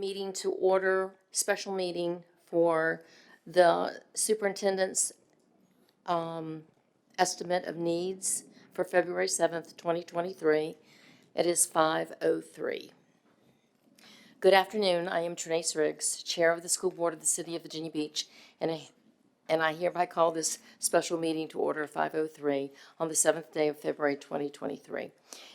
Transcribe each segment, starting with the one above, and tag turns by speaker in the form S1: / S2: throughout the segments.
S1: meeting to order, special meeting for the superintendent's estimate of needs for February 7th, 2023. It is 5:03. Good afternoon. I am Trinace Riggs, Chair of the School Board of the City of Virginia Beach, and I hereby call this special meeting to order 5:03 on the 7th day of February 2023.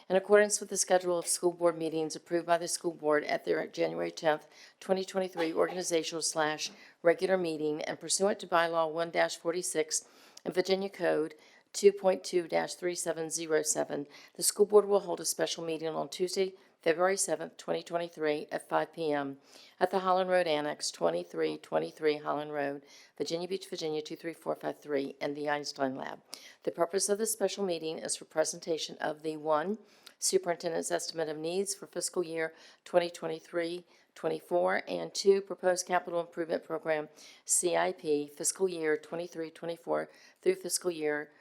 S1: In accordance with the schedule of school board meetings approved by the school board at their January 10th, 2023 organizational/regular meeting and pursuant to bylaw 1-46 and Virginia Code 2.2-3707, the school board will hold a special meeting on Tuesday, February 7th, 2023 at 5 p.m. at the Holland Road Annex, 2323 Holland Road, Virginia Beach, Virginia 23453, and the Einstein Lab. The purpose of this special meeting is for presentation of the 1. Superintendent's estimate of needs for fiscal year 2023-24, and 2. Proposed capital improvement program, CIP, fiscal year 23-24 through fiscal year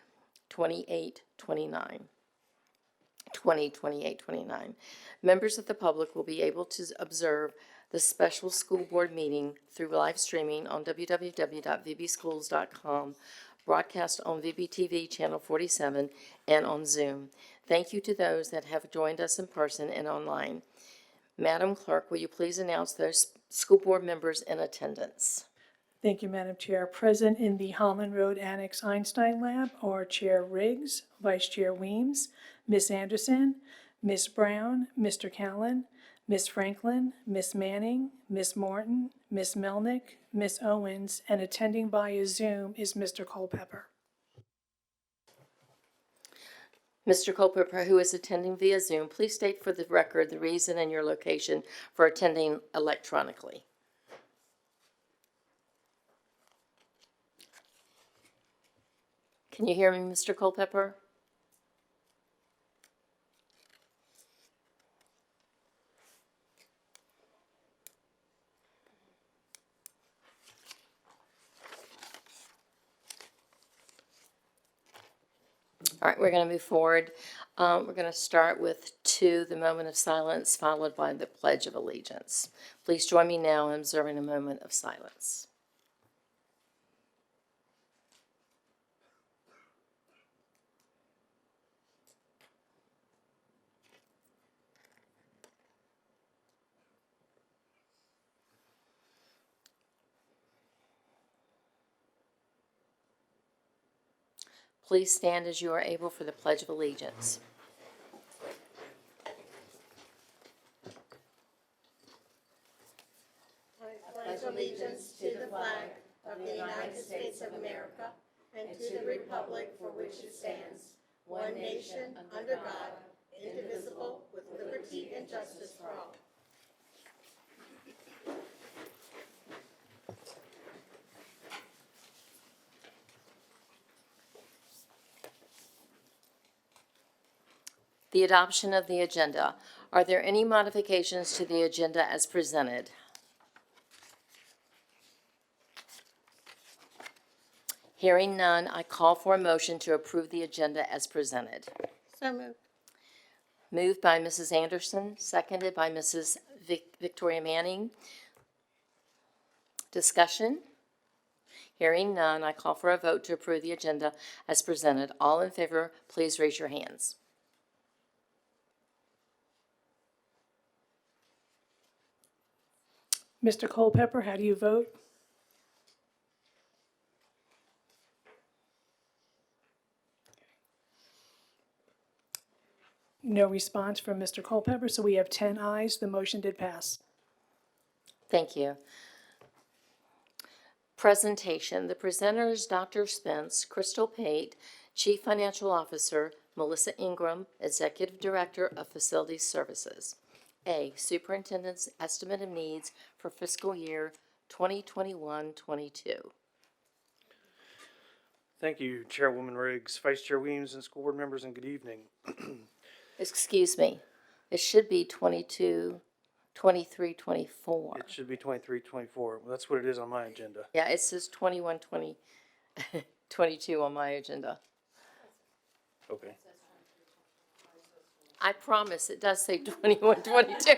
S1: 28-29. Members of the public will be able to observe the special school board meeting through live streaming on www.vbschools.com, broadcast on VBTV channel 47, and on Zoom. Thank you to those that have joined us in person and online. Madam Clerk, will you please announce those school board members in attendance?
S2: Thank you, Madam Chair. Present in the Holland Road Annex Einstein Lab are Chair Riggs, Vice Chair Weems, Ms. Anderson, Ms. Brown, Mr. Callen, Ms. Franklin, Ms. Manning, Ms. Morton, Ms. Melnick, Ms. Owens, and attending via Zoom is Mr. Culpepper.
S1: Mr. Culpepper, who is attending via Zoom, please state for the record the reason and your location for attending electronically. Can you hear me, Mr. Culpepper? All right, we're going to move forward. We're going to start with 2, the moment of silence, followed by the Pledge of Allegiance. Please join me now in observing a moment of silence. Please stand as you are able for the Pledge of Allegiance.
S3: I pledge allegiance to the flag of the United States of America and to the republic for which it stands, one nation, under God, indivisible, with liberty and justice for all.
S1: The adoption of the agenda. Are there any modifications to the agenda as presented? Hearing none, I call for a motion to approve the agenda as presented.
S3: So moved.
S1: Moved by Mrs. Anderson, seconded by Mrs. Victoria Manning. Discussion? Hearing none, I call for a vote to approve the agenda as presented. All in favor, please raise your hands.
S2: Mr. Culpepper, how do you vote? No response from Mr. Culpepper, so we have 10 ayes. The motion did pass.
S1: Thank you. Presentation. The presenters, Dr. Spence, Crystal Pate, Chief Financial Officer, Melissa Ingram, Executive Director of Facilities Services. A, Superintendent's Estimate of Needs for Fiscal Year 2021-22.
S4: Thank you, Chairwoman Riggs, Vice Chair Weems, and school board members, and good evening.
S1: Excuse me. It should be 22, 23, 24.
S4: It should be 23, 24. Well, that's what it is on my agenda.
S1: Yeah, it says 21, 20, 22 on my agenda.
S4: Okay.
S1: I promise it does say 21, 22.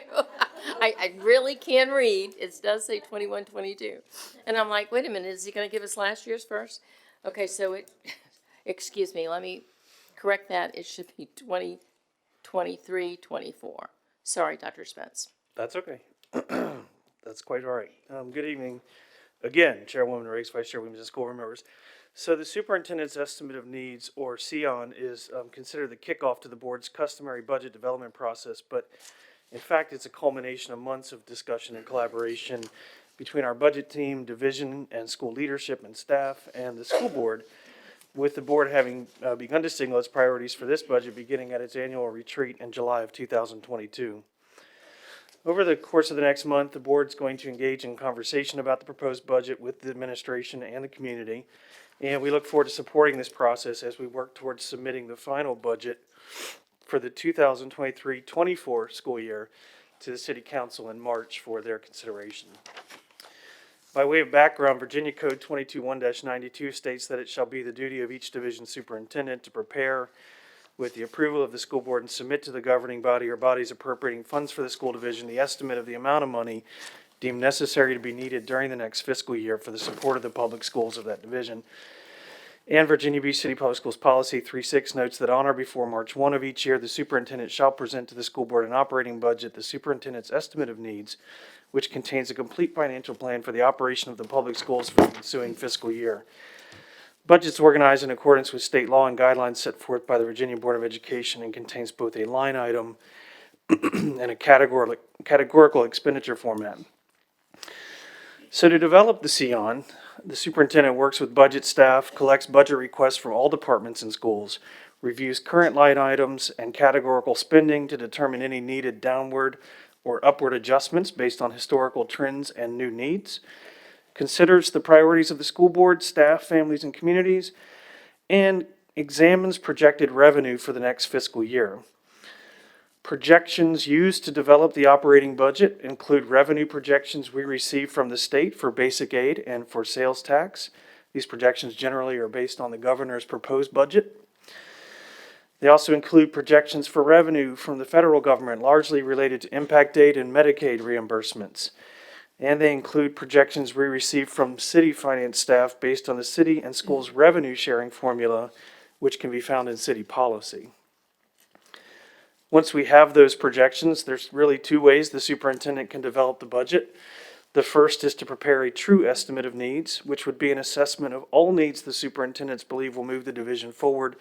S1: I really can read. It does say 21, 22. And I'm like, wait a minute, is he going to give us last year's first? Okay, so it, excuse me, let me correct that. It should be 20, 23, 24. Sorry, Dr. Spence.
S4: That's okay. That's quite all right. Good evening. Again, Chairwoman Riggs, Vice Chairwoman, and school board members. So the superintendent's estimate of needs, or SEON, is considered the kickoff to the board's customary budget development process, but in fact, it's a culmination of months of discussion and collaboration between our budget team, division, and school leadership and staff, and the school board, with the board having begun to signal its priorities for this budget beginning at its annual retreat in July of 2022. Over the course of the next month, the board's going to engage in conversation about the proposed budget with the administration and the community, and we look forward to supporting this process as we work towards submitting the final budget for the 2023-24 school year to the City Council in March for their consideration. By way of background, Virginia Code 22-1-92 states that it shall be the duty of each division superintendent to prepare, with the approval of the school board, and submit to the governing body or bodies appropriating funds for the school division the estimate of the amount of money deemed necessary to be needed during the next fiscal year for the support of the public schools of that division. And Virginia Beach City Public Schools Policy 36 notes that on or before March 1 of each year, the superintendent shall present to the school board an operating budget, the superintendent's estimate of needs, which contains a complete financial plan for the operation of the public schools for the ensuing fiscal year. Budget's organized in accordance with state law and guidelines set forth by the Virginia Board of Education and contains both a line item and a categorical expenditure format. So to develop the SEON, the superintendent works with budget staff, collects budget requests from all departments and schools, reviews current line items and categorical spending to determine any needed downward or upward adjustments based on historical trends and new needs, considers the priorities of the school board, staff, families, and communities, and examines projected revenue for the next fiscal year. Projections used to develop the operating budget include revenue projections we receive from the state for basic aid and for sales tax. These projections generally are based on the governor's proposed budget. They also include projections for revenue from the federal government, largely related to impact aid and Medicaid reimbursements. And they include projections we receive from city finance staff based on the city and schools revenue sharing formula, which can be found in city policy. Once we have those projections, there's really two ways the superintendent can develop the budget. The first is to prepare a true estimate of needs, which would be an assessment of all needs the superintendents believe will move the division forward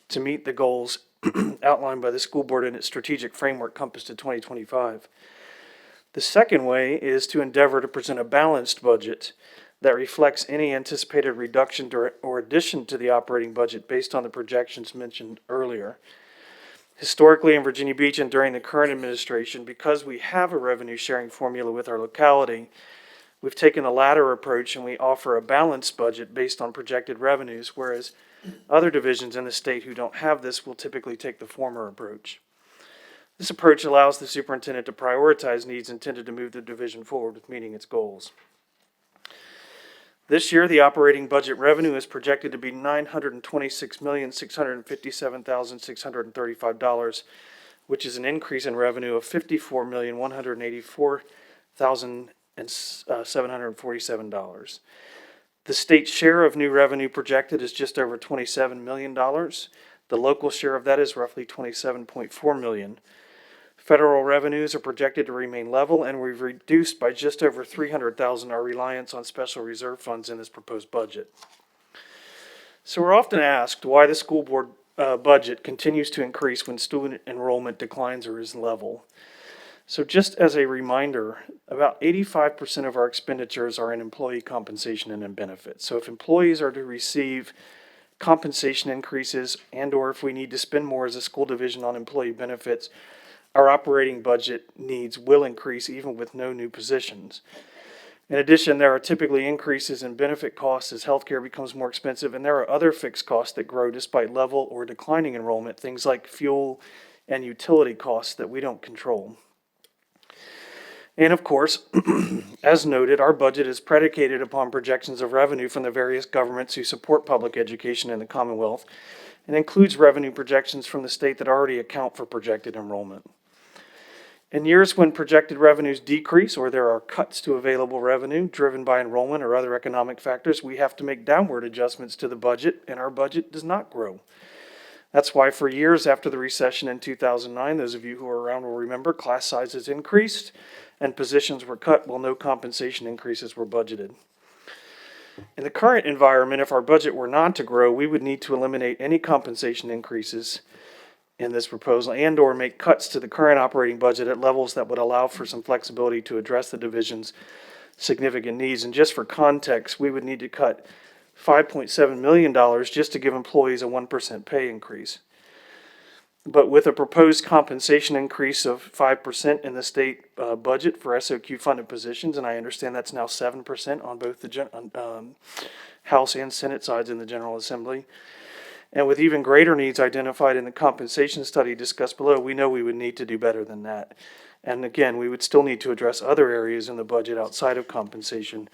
S4: to meet the goals outlined by the school board in its strategic framework Compass to 2025. The second way is to endeavor to present a balanced budget that reflects any anticipated reduction or addition to the operating budget based on the projections mentioned earlier. Historically in Virginia Beach and during the current administration, because we have a revenue sharing formula with our locality, we've taken the latter approach and we offer a balanced budget based on projected revenues, whereas other divisions in the state who don't have this will typically take the former approach. This approach allows the superintendent to prioritize needs intended to move the division forward with meeting its goals. This year, the operating budget revenue is projected to be $926,657,635, which is an increase in revenue of $54,184,747. The state share of new revenue projected is just over $27 million. The local share of that is roughly $27.4 million. Federal revenues are projected to remain level, and we've reduced by just over $300,000 our reliance on special reserve funds in this proposed budget. So we're often asked why the school board budget continues to increase when student enrollment declines or is level. So just as a reminder, about 85% of our expenditures are in employee compensation and in benefits. So if employees are to receive compensation increases and or if we need to spend more as a school division on employee benefits, our operating budget needs will increase even with no new positions. In addition, there are typically increases in benefit costs as healthcare becomes more expensive, and there are other fixed costs that grow despite level or declining enrollment, things like fuel and utility costs that we don't control. And of course, as noted, our budget is predicated upon projections of revenue from the various governments who support public education in the Commonwealth, and includes revenue projections from the state that already account for projected enrollment. In years when projected revenues decrease or there are cuts to available revenue driven by enrollment or other economic factors, we have to make downward adjustments to the budget, and our budget does not grow. That's why for years after the recession in 2009, those of you who were around will remember, class sizes increased and positions were cut while no compensation increases were budgeted. In the current environment, if our budget were not to grow, we would need to eliminate any compensation increases in this proposal and or make cuts to the current operating budget at levels that would allow for some flexibility to address the division's significant needs. And just for context, we would need to cut $5.7 million just to give employees a 1% pay increase. But with a proposed compensation increase of 5% in the state budget for SOQ funded positions, and I understand that's now 7% on both the House and Senate sides in the General Assembly, and with even greater needs identified in the compensation study discussed below, we know we would need to do better than that. And again, we would still need to address other areas in the budget outside of compensation,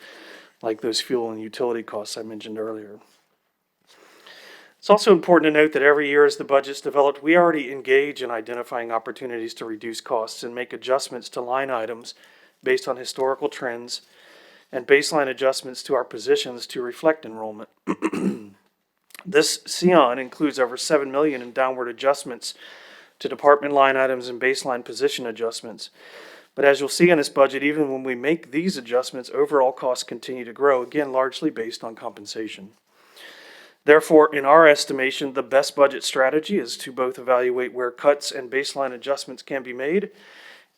S4: like those fuel and utility costs I mentioned earlier. It's also important to note that every year as the budget's developed, we already engage in identifying opportunities to reduce costs and make adjustments to line items based on historical trends and baseline adjustments to our positions to reflect enrollment. This CEON includes over $7 million in downward adjustments to department line items and baseline position adjustments. But as you'll see in this budget, even when we make these adjustments, overall costs continue to grow, again, largely based on compensation. Therefore, in our estimation, the best budget strategy is to both evaluate where cuts and baseline adjustments can be made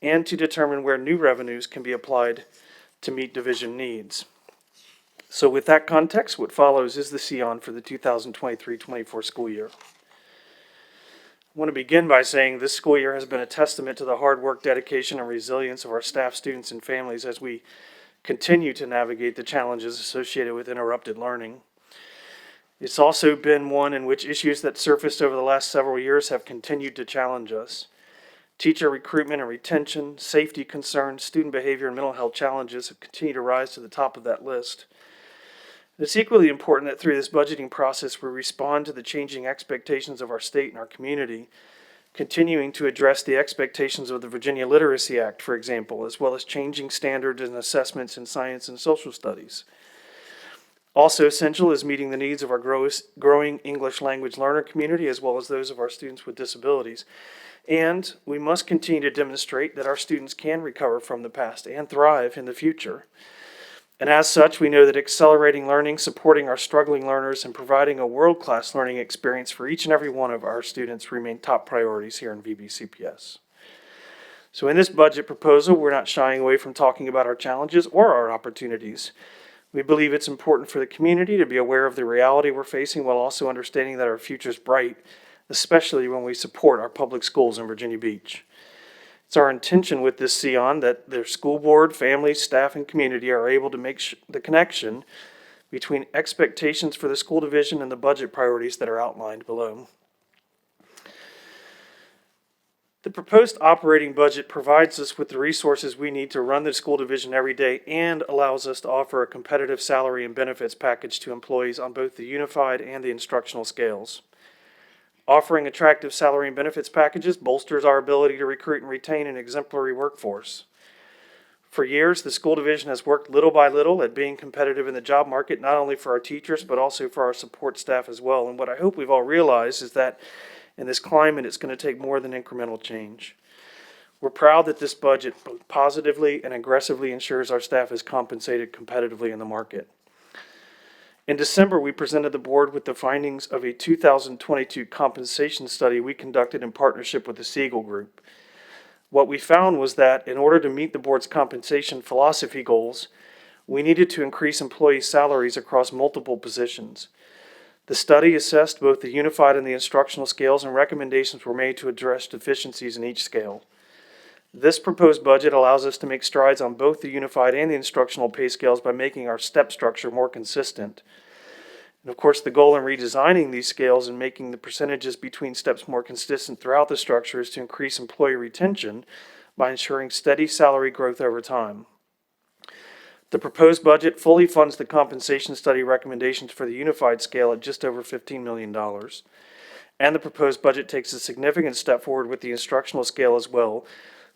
S4: and to determine where new revenues can be applied to meet division needs. So with that context, what follows is the CEON for the 2023-24 school year. I want to begin by saying this school year has been a testament to the hard work, dedication, and resilience of our staff, students, and families as we continue to navigate the challenges associated with interrupted learning. It's also been one in which issues that surfaced over the last several years have continued to challenge us. Teacher recruitment and retention, safety concerns, student behavior, and mental health challenges have continued to rise to the top of that list. It's equally important that through this budgeting process, we respond to the changing expectations of our state and our community, continuing to address the expectations of the Virginia Literacy Act, for example, as well as changing standards and assessments in science and social studies. Also essential is meeting the needs of our growing English language learner community, as well as those of our students with disabilities. And we must continue to demonstrate that our students can recover from the past and thrive in the future. And as such, we know that accelerating learning, supporting our struggling learners, and providing a world-class learning experience for each and every one of our students remain top priorities here in VBCPS. So in this budget proposal, we're not shying away from talking about our challenges or our opportunities. We believe it's important for the community to be aware of the reality we're facing while also understanding that our future is bright, especially when we support our public schools in Virginia Beach. It's our intention with this CEON that their school board, families, staff, and community are able to make the connection between expectations for the school division and the budget priorities that are outlined below. The proposed operating budget provides us with the resources we need to run the school division every day and allows us to offer a competitive salary and benefits package to employees on both the unified and the instructional scales. Offering attractive salary and benefits packages bolsters our ability to recruit and retain an exemplary workforce. For years, the school division has worked little by little at being competitive in the job market, not only for our teachers, but also for our support staff as well. And what I hope we've all realized is that in this climate, it's going to take more than incremental change. We're proud that this budget positively and aggressively ensures our staff is compensated competitively in the market. In December, we presented the board with the findings of a 2022 compensation study we conducted in partnership with the Siegel Group. What we found was that in order to meet the board's compensation philosophy goals, we needed to increase employee salaries across multiple positions. The study assessed both the unified and the instructional scales, and recommendations were made to address deficiencies in each scale. This proposed budget allows us to make strides on both the unified and the instructional pay scales by making our step structure more consistent. And of course, the goal in redesigning these scales and making the percentages between steps more consistent throughout the structure is to increase employee retention by ensuring steady salary growth over time. The proposed budget fully funds the compensation study recommendations for the unified scale at just over $15 million. And the proposed budget takes a significant step forward with the instructional scale as well,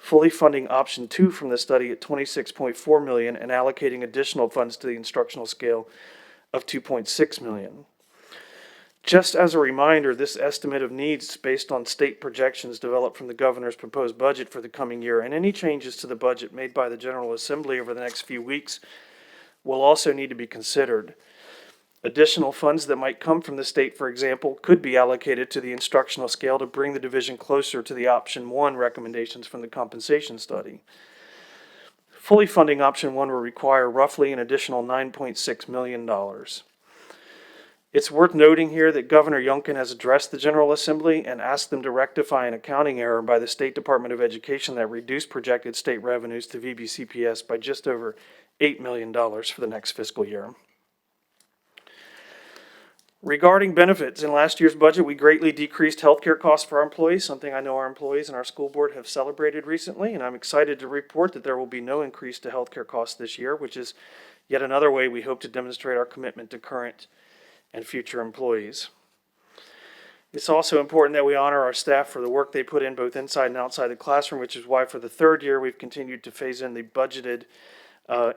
S4: fully funding option 2 from the study at $26.4 million and allocating additional funds to the instructional scale of $2.6 million. Just as a reminder, this estimate of needs is based on state projections developed from the governor's proposed budget for the coming year, and any changes to the budget made by the General Assembly over the next few weeks will also need to be considered. Additional funds that might come from the state, for example, could be allocated to the instructional scale to bring the division closer to the option 1 recommendations from the compensation study. Fully funding option 1 will require roughly an additional $9.6 million. It's worth noting here that Governor Youngkin has addressed the General Assembly and asked them to rectify an accounting error by the State Department of Education that reduced projected state revenues to VBCPS by just over $8 million for the next fiscal year. Regarding benefits, in last year's budget, we greatly decreased healthcare costs for our employees, something I know our employees and our school board have celebrated recently, and I'm excited to report that there will be no increase to healthcare costs this year, which is yet another way we hope to demonstrate our commitment to current and future employees. It's also important that we honor our staff for the work they put in both inside and outside the classroom, which is why for the third year we've continued to phase in the budgeted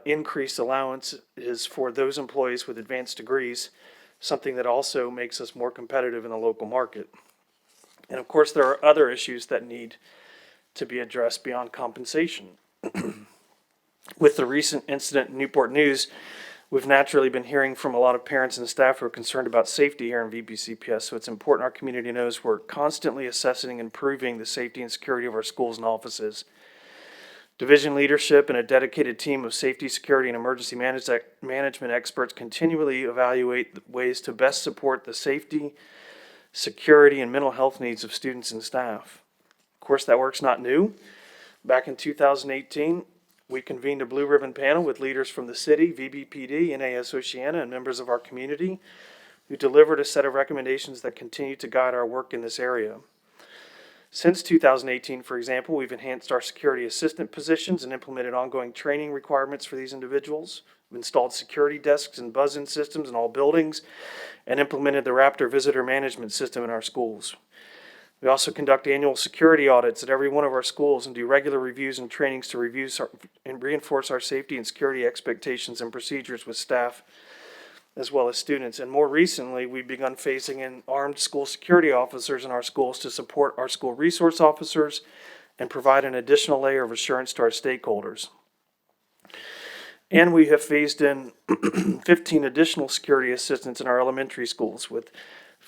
S4: increased allowances for those employees with advanced degrees, something that also makes us more competitive in the local market. And of course, there are other issues that need to be addressed beyond compensation. With the recent incident in Newport News, we've naturally been hearing from a lot of parents and staff who are concerned about safety here in VBCPS, so it's important our community knows we're constantly assessing and improving the safety and security of our schools and offices. Division leadership and a dedicated team of safety, security, and emergency management experts continually evaluate ways to best support the safety, security, and mental health needs of students and staff. Of course, that work's not new. Back in 2018, we convened a Blue Ribbon panel with leaders from the city, VBPD, NAS Oceana, and members of our community who delivered a set of recommendations that continue to guide our work in this area. Since 2018, for example, we've enhanced our security assistant positions and implemented ongoing training requirements for these individuals. We've installed security desks and buzz-in systems in all buildings and implemented the Raptor visitor management system in our schools. We also conduct annual security audits at every one of our schools and do regular reviews and trainings to reinforce our safety and security expectations and procedures with staff as well as students. And more recently, we've begun phasing in armed school security officers in our schools to support our school resource officers and provide an additional layer of assurance to our stakeholders. And we have phased in 15 additional security assistants in our elementary schools with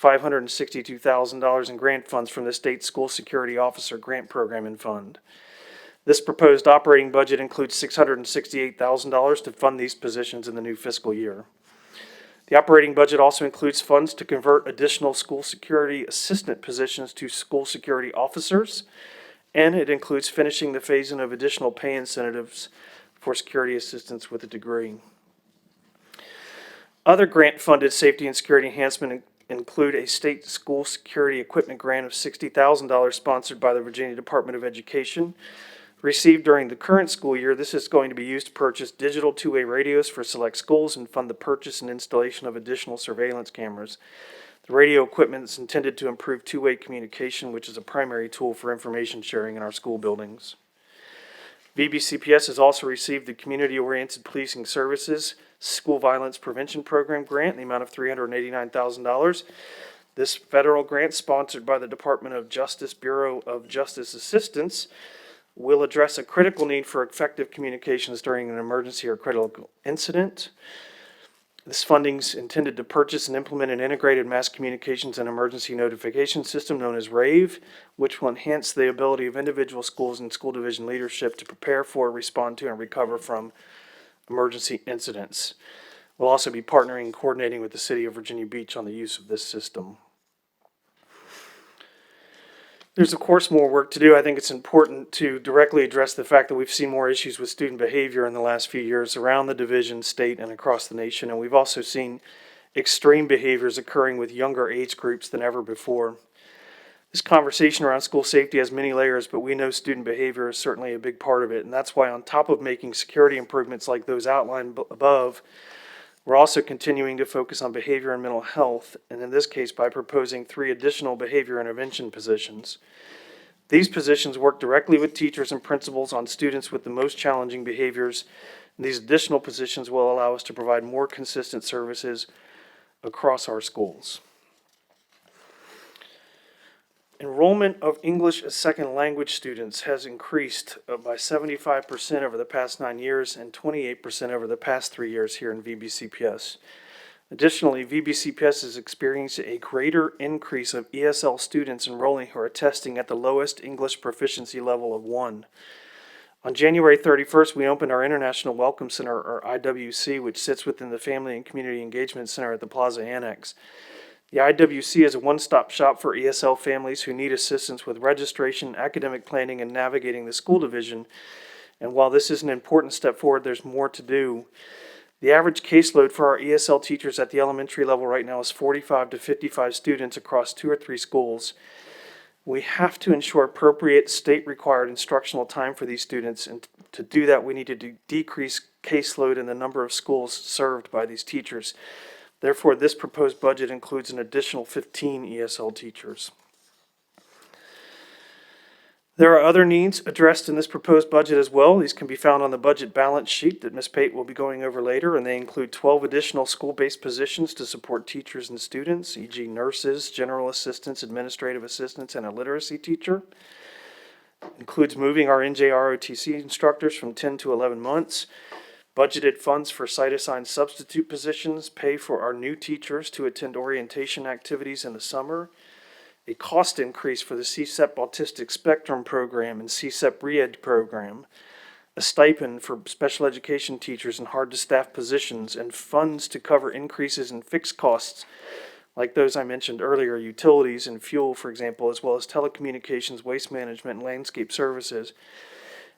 S4: $562,000 in grant funds from the State School Security Officer Grant Program and Fund. This proposed operating budget includes $668,000 to fund these positions in the new fiscal year. The operating budget also includes funds to convert additional school security assistant positions to school security officers, and it includes finishing the phase-in of additional pay incentives for security assistants with a degree. Other grant-funded safety and security enhancement include a state school security equipment grant of $60,000 sponsored by the Virginia Department of Education. Received during the current school year, this is going to be used to purchase digital two-way radios for select schools and fund the purchase and installation of additional surveillance cameras. The radio equipment is intended to improve two-way communication, which is a primary tool for information sharing in our school buildings. VBCPS has also received the Community-Oriented Policing Services School Violence Prevention Program grant in the amount of $389,000. This federal grant, sponsored by the Department of Justice Bureau of Justice Assistance, will address a critical need for effective communications during an emergency or critical incident. This funding is intended to purchase and implement an integrated mass communications and emergency notification system known as RAVE, which will enhance the ability of individual schools and school division leadership to prepare for, respond to, and recover from emergency incidents. We'll also be partnering and coordinating with the City of Virginia Beach on the use of this system. There's, of course, more work to do. I think it's important to directly address the fact that we've seen more issues with student behavior in the last few years around the division, state, and across the nation. And we've also seen extreme behaviors occurring with younger age groups than ever before. This conversation around school safety has many layers, but we know student behavior is certainly a big part of it. And that's why, on top of making security improvements like those outlined above, we're also continuing to focus on behavior and mental health, and in this case by proposing 3 additional behavior intervention positions. These positions work directly with teachers and principals on students with the most challenging behaviors. These additional positions will allow us to provide more consistent services across our schools. Enrollment of English as second language students has increased by 75% over the past 9 years and 28% over the past 3 years here in VBCPS. Additionally, VBCPS is experiencing a greater increase of ESL students enrolling who are testing at the lowest English proficiency level of 1. On January 31st, we opened our International Welcome Center, or IWC, which sits within the Family and Community Engagement Center at the Plaza Annex. The IWC is a one-stop shop for ESL families who need assistance with registration, academic planning, and navigating the school division. And while this is an important step forward, there's more to do. The average caseload for our ESL teachers at the elementary level right now is 45 to 55 students across 2 or 3 schools. We have to ensure appropriate state-required instructional time for these students, and to do that, we need to decrease caseload in the number of schools served by these teachers. Therefore, this proposed budget includes an additional 15 ESL teachers. There are other needs addressed in this proposed budget as well. These can be found on the budget balance sheet that Ms. Pate will be going over later, and they include 12 additional school-based positions to support teachers and students, e.g. nurses, general assistants, administrative assistants, and a literacy teacher. Includes moving our NJROTC instructors from 10 to 11 months. Budgeted funds for site-assigned substitute positions, pay for our new teachers to attend orientation activities in the summer, a cost increase for the CSEP Autistic Spectrum Program and CSEP Re-Ed program, a stipend for special education teachers in hard-to-staff positions, and funds to cover increases in fixed costs like those I mentioned earlier, utilities and fuel, for example, as well as telecommunications, waste management, and landscape services,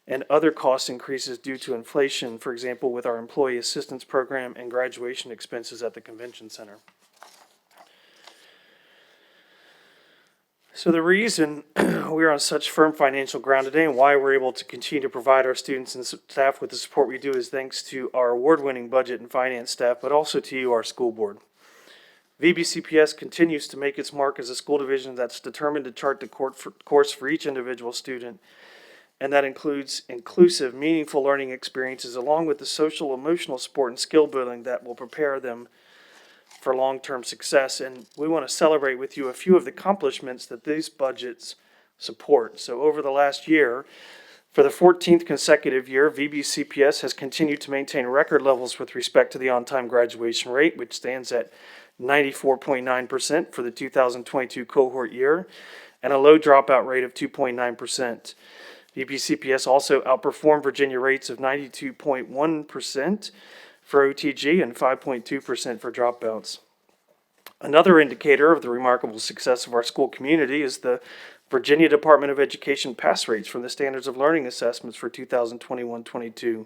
S4: and other cost increases due to inflation, for example, with our employee assistance program and graduation expenses at the convention center. So the reason we're on such firm financial ground today and why we're able to continue to provide our students and staff with the support we do is thanks to our award-winning budget and finance staff, but also to you, our school board. VBCPS continues to make its mark as a school division that's determined to chart the course for each individual student, and that includes inclusive, meaningful learning experiences along with the social, emotional support and skill building that will prepare them for long-term success. And we want to celebrate with you a few of the accomplishments that these budgets support. So over the last year, for the 14th consecutive year, VBCPS has continued to maintain record levels with respect to the on-time graduation rate, which stands at 94.9% for the 2022 cohort year, and a low dropout rate of 2.9%. VBCPS also outperformed Virginia rates of 92.1% for OTG and 5.2% for dropouts. Another indicator of the remarkable success of our school community is the Virginia Department of Education pass rates from the Standards of Learning Assessments for 2021-22.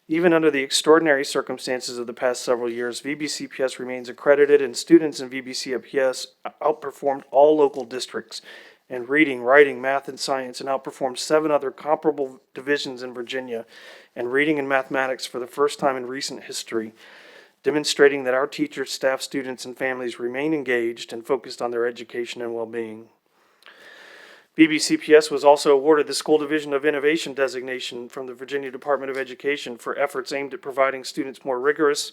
S4: Even under the extraordinary circumstances of the past several years, VBCPS remains accredited, and students in VBCPS outperformed all local districts in reading, writing, math, and science, and outperformed 7 other comparable divisions in Virginia in reading and mathematics for the first time in recent history, demonstrating that our teachers, staff, students, and families remain engaged and focused on their education and well-being. VBCPS was also awarded the School Division of Innovation designation from the Virginia Department of Education for efforts aimed at providing students more rigorous,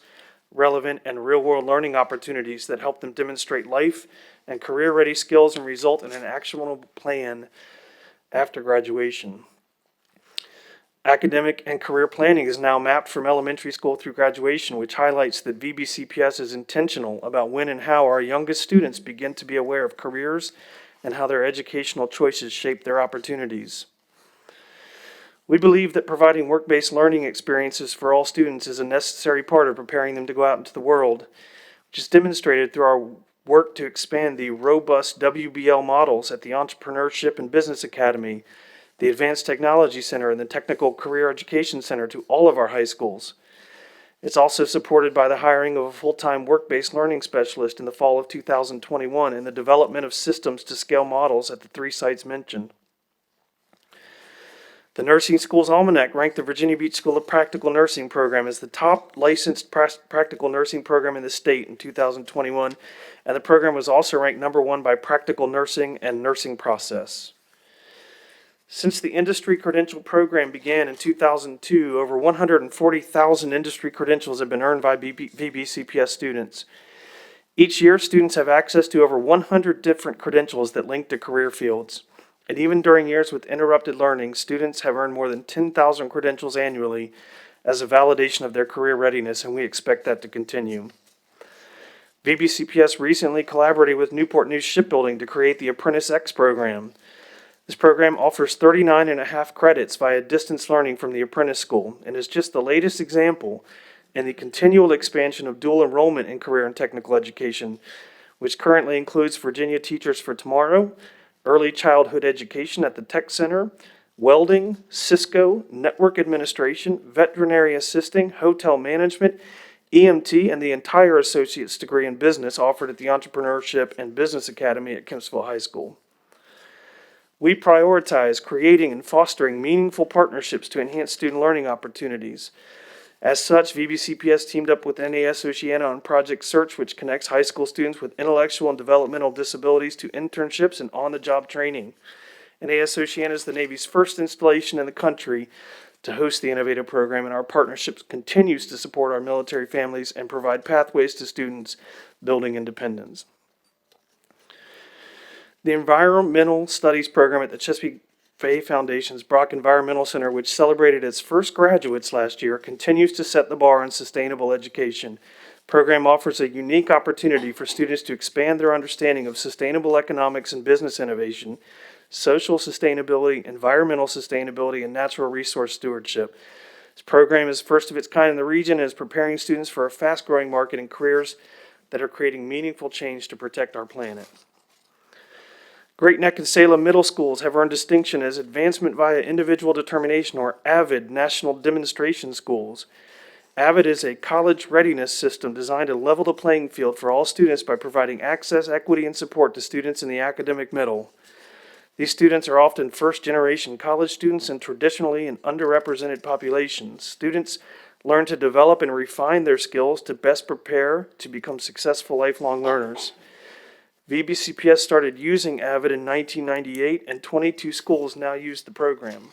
S4: relevant, and real-world learning opportunities that help them demonstrate life and career-ready skills and result in an actionable plan after graduation. Academic and career planning is now mapped from elementary school through graduation, which highlights that VBCPS is intentional about when and how our youngest students begin to be aware of careers and how their educational choices shape their opportunities. We believe that providing work-based learning experiences for all students is a necessary part of preparing them to go out into the world, which is demonstrated through our work to expand the robust WBL models at the Entrepreneurship and Business Academy, the Advanced Technology Center, and the Technical Career Education Center to all of our high schools. It's also supported by the hiring of a full-time work-based learning specialist in the fall of 2021 and the development of systems to scale models at the 3 sites mentioned. The Nursing Schools Almanac ranked the Virginia Beach School of Practical Nursing program as the top licensed practical nursing program in the state in 2021, and the program was also ranked #1 by Practical Nursing and Nursing Process. Since the industry credential program began in 2002, over 140,000 industry credentials have been earned by VBCPS students. Each year, students have access to over 100 different credentials that link to career fields. And even during years with interrupted learning, students have earned more than 10,000 credentials annually as a validation of their career readiness, and we expect that to continue. VBCPS recently collaborated with Newport News Shipbuilding to create the Apprentice X program. This program offers 39.5 credits via distance learning from the apprentice school and is just the latest example in the continual expansion of dual enrollment in career and technical education, which currently includes Virginia Teachers for Tomorrow, early childhood education at the Tech Center, welding, Cisco, network administration, veterinary assisting, hotel management, EMT, and the entire associate's degree in business offered at the Entrepreneurship and Business Academy at Kempsville High School. We prioritize creating and fostering meaningful partnerships to enhance student learning opportunities. As such, VBCPS teamed up with NAS Oceana on Project Search, which connects high school students with intellectual and developmental disabilities to internships and on-the-job training. NAS Oceana is the Navy's first installation in the country to host the innovative program, and our partnership continues to support our military families and provide pathways to students building independence. The Environmental Studies program at the Chesapeake Bay Foundation's Brock Environmental Center, which celebrated its first graduates last year, continues to set the bar on sustainable education. The program offers a unique opportunity for students to expand their understanding of sustainable economics and business innovation, social sustainability, environmental sustainability, and natural resource stewardship. This program is first of its kind in the region and is preparing students for a fast-growing market and careers that are creating meaningful change to protect our planet. Great Neck and Salem middle schools have earned distinction as Advancement via Individual Determination, or AVID, National Demonstration Schools. AVID is a college readiness system designed to level the playing field for all students by providing access, equity, and support to students in the academic middle. These students are often first-generation college students and traditionally in underrepresented populations. Students learn to develop and refine their skills to best prepare to become successful lifelong learners. VBCPS started using AVID in 1998, and 22 schools now use the program.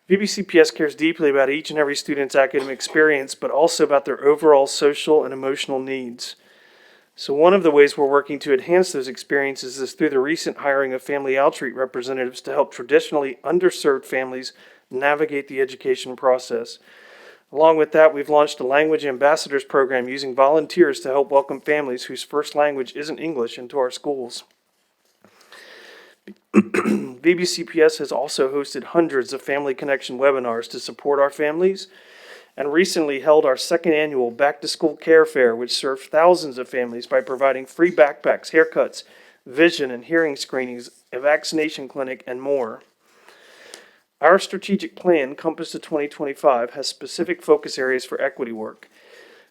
S4: VBCPS cares deeply about each and every student's academic experience, but also about their overall social and emotional needs. So one of the ways we're working to enhance those experiences is through the recent hiring of family outreach representatives to help traditionally underserved families navigate the education process. Along with that, we've launched a Language Ambassadors program using volunteers to help welcome families whose first language isn't English into our schools. VBCPS has also hosted hundreds of Family Connection webinars to support our families, and recently held our second annual Back to School Care Fair, which served thousands of families by providing free backpacks, haircuts, vision and hearing screenings, a vaccination clinic, and more. Our strategic plan, Compass to 2025, has specific focus areas for equity work.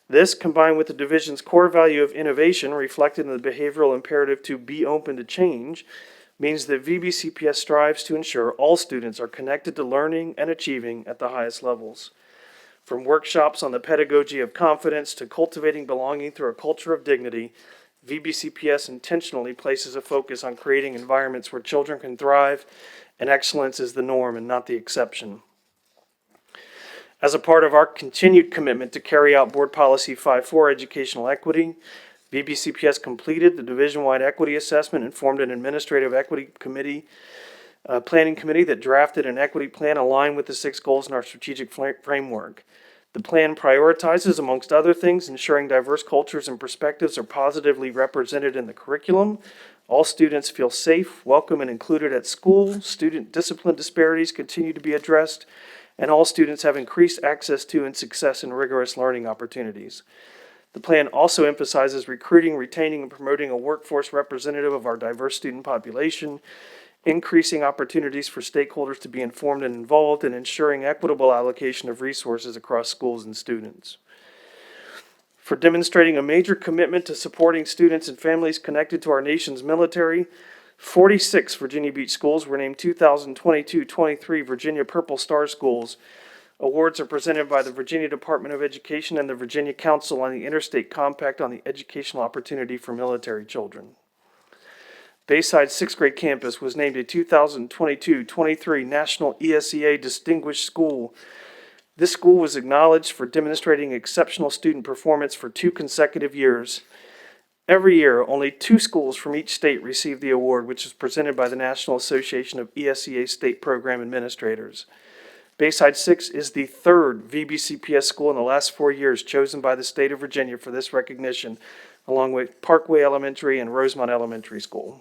S4: This, combined with the division's core value of innovation reflected in the behavioral imperative to be open to change, means that VBCPS strives to ensure all students are connected to learning and achieving at the highest levels. From workshops on the pedagogy of confidence to cultivating belonging through a culture of dignity, VBCPS intentionally places a focus on creating environments where children can thrive, and excellence is the norm and not the exception. As a part of our continued commitment to carry out Board Policy 5.4 Educational Equity, VBCPS completed the division-wide equity assessment and formed an administrative equity committee, planning committee that drafted an equity plan aligned with the 6 goals in our strategic framework. The plan prioritizes, amongst other things, ensuring diverse cultures and perspectives are positively represented in the curriculum. All students feel safe, welcome, and included at school. Student discipline disparities continue to be addressed, and all students have increased access to and success in rigorous learning opportunities. The plan also emphasizes recruiting, retaining, and promoting a workforce representative of our diverse student population, increasing opportunities for stakeholders to be informed and involved, and ensuring equitable allocation of resources across schools and students. For demonstrating a major commitment to supporting students and families connected to our nation's military, 46 Virginia Beach schools were named 2022-23 Virginia Purple Star Schools. Awards are presented by the Virginia Department of Education and the Virginia Council on the Interstate Compact on the Educational Opportunity for Military Children. Bayside sixth grade campus was named a 2022-23 National ESEA Distinguished School. This school was acknowledged for demonstrating exceptional student performance for 2 consecutive years. Every year, only 2 schools from each state receive the award, which is presented by the National Association of ESEA State Program Administrators. Bayside 6 is the 3rd VBCPS school in the last 4 years chosen by the state of Virginia for this recognition, along with Parkway Elementary and Rosemont Elementary School.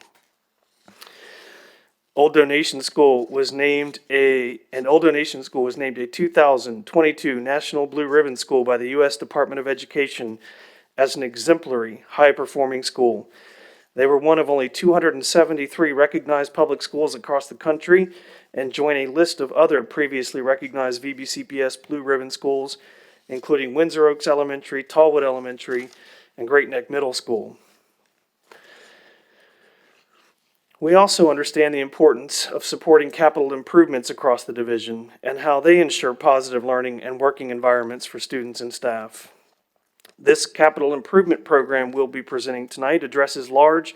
S4: Old Donation School was named a 2022 National Blue Ribbon School by the U.S. Department of Education as an exemplary, high-performing school. They were one of only 273 recognized public schools across the country and join a list of other previously recognized VBCPS Blue Ribbon schools, including Windsor Oaks Elementary, Tallwood Elementary, and Great Neck Middle School. We also understand the importance of supporting capital improvements across the division and how they ensure positive learning and working environments for students and staff. This capital improvement program we'll be presenting tonight addresses large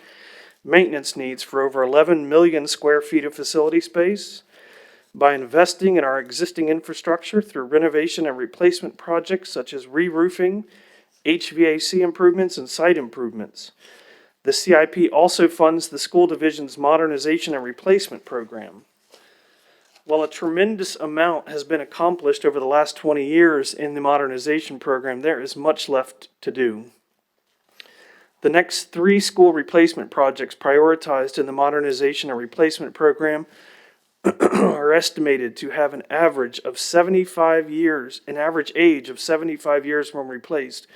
S4: maintenance needs for over 11 million square feet of facility space. By investing in our existing infrastructure through renovation and replacement projects such as re-roofing, HVAC improvements, and site improvements. The CIP also funds the school division's modernization and replacement program. While a tremendous amount has been accomplished over the last 20 years in the modernization program, there is much left to do. The next 3 school replacement projects prioritized in the modernization and replacement program are estimated to have an average age of 75 years when replaced,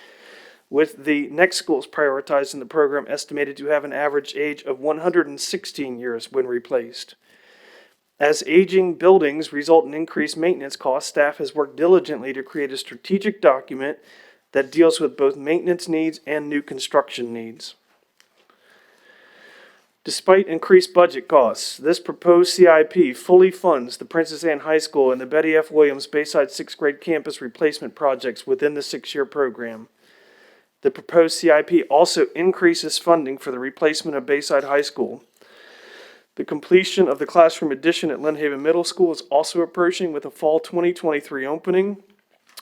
S4: with the next schools prioritized in the program estimated to have an average age of 116 years when replaced. As aging buildings result in increased maintenance costs, staff has worked diligently to create a strategic document that deals with both maintenance needs and new construction needs. Despite increased budget costs, this proposed CIP fully funds the Princess Anne High School and the Betty F. Williams Bayside sixth grade campus replacement projects within the 6-year program. The proposed CIP also increases funding for the replacement of Bayside High School. The completion of the classroom addition at Lynn Haven Middle School is also approaching with a fall 2023 opening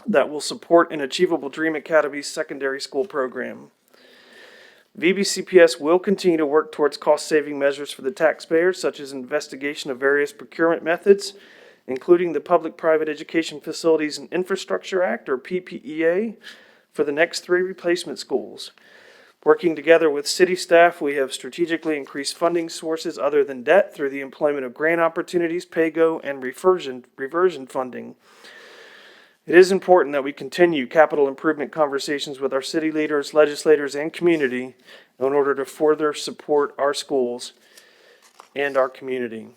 S4: that will support an Achievable Dream Academy secondary school program. VBCPS will continue to work towards cost-saving measures for the taxpayers, such as investigation of various procurement methods, including the Public-Private Education Facilities and Infrastructure Act, or PPEA, for the next 3 replacement schools. Working together with city staff, we have strategically increased funding sources other than debt through the employment of grant opportunities, pay-go, and reversion funding. It is important that we continue capital improvement conversations with our city leaders, legislators, and community in order to further support our schools and our community.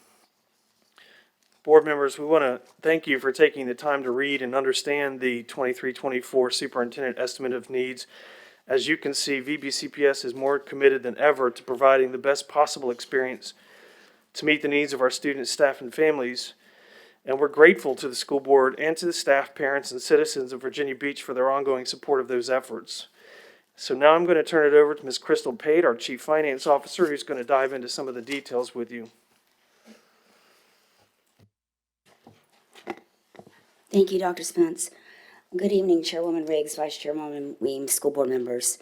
S4: Board members, we want to thank you for taking the time to read and understand the 23-24 Superintendent Estimate of Needs. As you can see, VBCPS is more committed than ever to providing the best possible experience to meet the needs of our students, staff, and families. And we're grateful to the school board and to the staff, parents, and citizens of Virginia Beach for their ongoing support of those efforts. So now I'm going to turn it over to Ms. Crystal Pate, our Chief Finance Officer, who's going to dive into some of the details with you.
S5: Thank you, Dr. Spence. Good evening, Chairwoman Riggs, Vice Chairwoman Weems, school board members.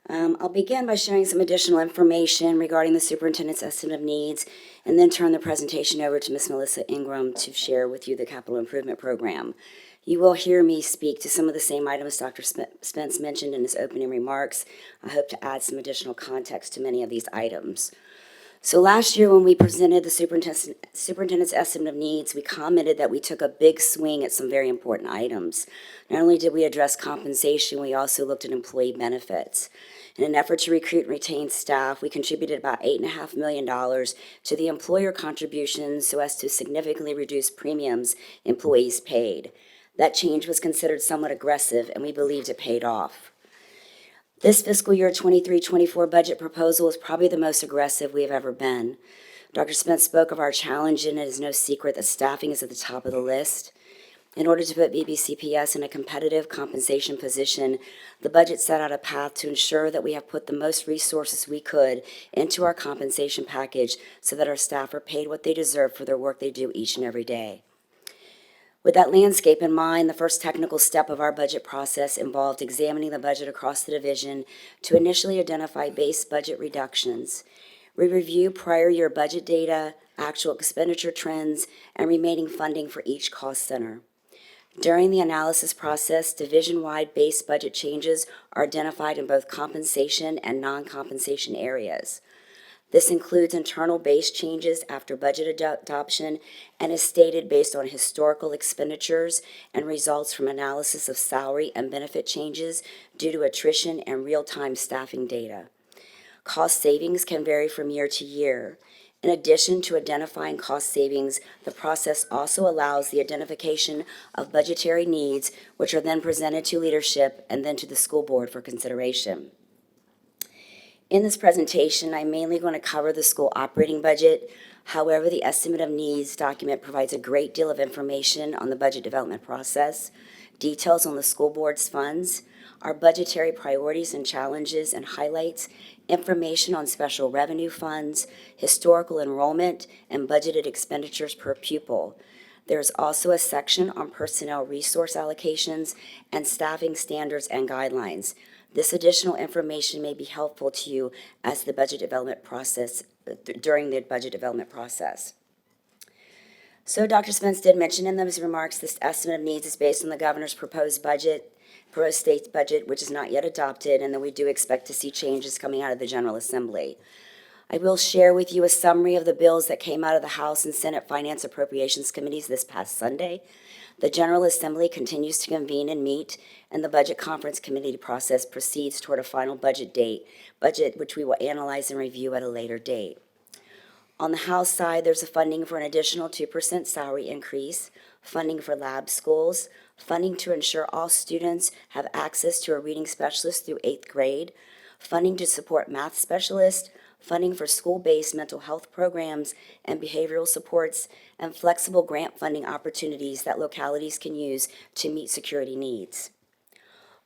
S5: I'll begin by sharing some additional information regarding the superintendent's estimate of needs, and then turn the presentation over to Ms. Melissa Ingram to share with you the capital improvement program. You will hear me speak to some of the same items Dr. Spence mentioned in his opening remarks. I hope to add some additional context to many of these items. So last year when we presented the superintendent's estimate of needs, we commented that we took a big swing at some very important items. Not only did we address compensation, we also looked at employee benefits. In an effort to recruit and retain staff, we contributed about $8.5 million to the employer contributions so as to significantly reduce premiums employees paid. That change was considered somewhat aggressive, and we believed it paid off. This fiscal year 23-24 budget proposal is probably the most aggressive we have ever been. Dr. Spence spoke of our challenge, and it is no secret that staffing is at the top of the list. In order to put BBCPS in a competitive compensation position, the budget set out a path to ensure that we have put the most resources we could into our compensation package so that our staff are paid what they deserve for their work they do each and every day. With that landscape in mind, the first technical step of our budget process involved examining the budget across the division to initially identify base budget reductions. We review prior year budget data, actual expenditure trends, and remaining funding for each cost center. During the analysis process, division-wide base budget changes are identified in both compensation and non-compensation areas. This includes internal base changes after budget adoption and is stated based on historical expenditures and results from analysis of salary and benefit changes due to attrition and real-time staffing data. Cost savings can vary from year to year. In addition to identifying cost savings, the process also allows the identification of budgetary needs, which are then presented to leadership and then to the school board for consideration. In this presentation, I'm mainly going to cover the school operating budget. However, the estimate of needs document provides a great deal of information on the budget development process, details on the school board's funds, our budgetary priorities and challenges and highlights, information on special revenue funds, historical enrollment, and budgeted expenditures per pupil. There is also a section on personnel resource allocations and staffing standards and guidelines. This additional information may be helpful to you as the budget development process, during the budget development process. So Dr. Spence did mention in those remarks, this estimate of needs is based on the governor's proposed state budget, which is not yet adopted, and then we do expect to see changes coming out of the General Assembly. I will share with you a summary of the bills that came out of the House and Senate Finance Appropriations Committees this past Sunday. The General Assembly continues to convene and meet, and the Budget Conference Committee process proceeds toward a final budget which we will analyze and review at a later date. On the House side, there's a funding for an additional 2% salary increase, funding for lab schools, funding to ensure all students have access to a reading specialist through 8th grade, funding to support math specialists, funding for school-based mental health programs and behavioral supports, and flexible grant funding opportunities that localities can use to meet security needs.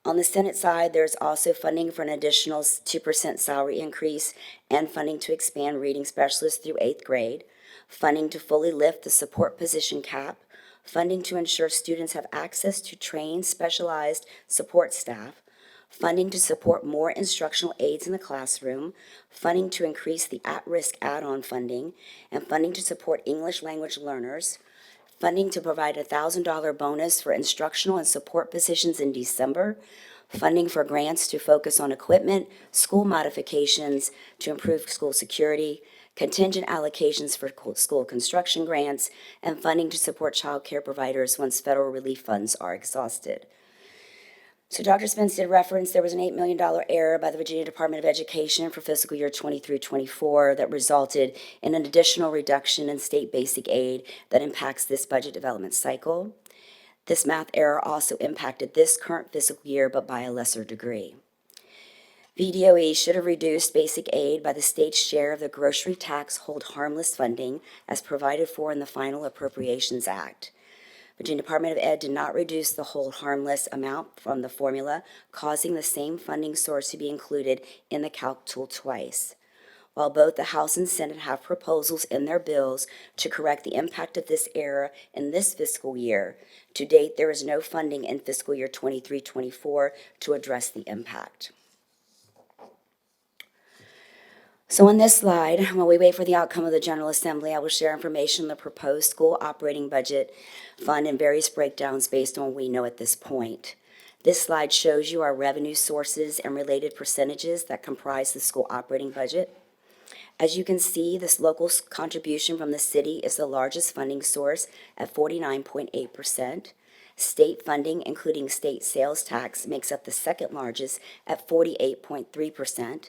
S5: On the Senate side, there's also funding for an additional 2% salary increase and funding to expand reading specialists through 8th grade, funding to fully lift the support position cap, funding to ensure students have access to trained, specialized support staff, funding to support more instructional aides in the classroom, funding to increase the at-risk add-on funding, and funding to support English language learners, funding to provide a $1,000 bonus for instructional and support positions in December, funding for grants to focus on equipment, school modifications to improve school security, contingent allocations for school construction grants, and funding to support child care providers once federal relief funds are exhausted. So Dr. Spence did reference there was an $8 million error by the Virginia Department of Education for fiscal year 23-24 that resulted in an additional reduction in state basic aid that impacts this budget development cycle. This math error also impacted this current fiscal year, but by a lesser degree. VDOE should have reduced basic aid by the state's share of the grocery tax hold harmless funding as provided for in the final Appropriations Act. Virginia Department of Ed did not reduce the hold harmless amount from the formula, causing the same funding source to be included in the calc tool twice. While both the House and Senate have proposals in their bills to correct the impact of this error in this fiscal year, to date there is no funding in fiscal year 23-24 to address the impact. So on this slide, while we wait for the outcome of the General Assembly, I will share information on the proposed school operating budget fund and various breakdowns based on what we know at this point. This slide shows you our revenue sources and related percentages that comprise the school operating budget. As you can see, this local contribution from the city is the largest funding source at 49.8%. State funding, including state sales tax, makes up the second largest at 48.3%.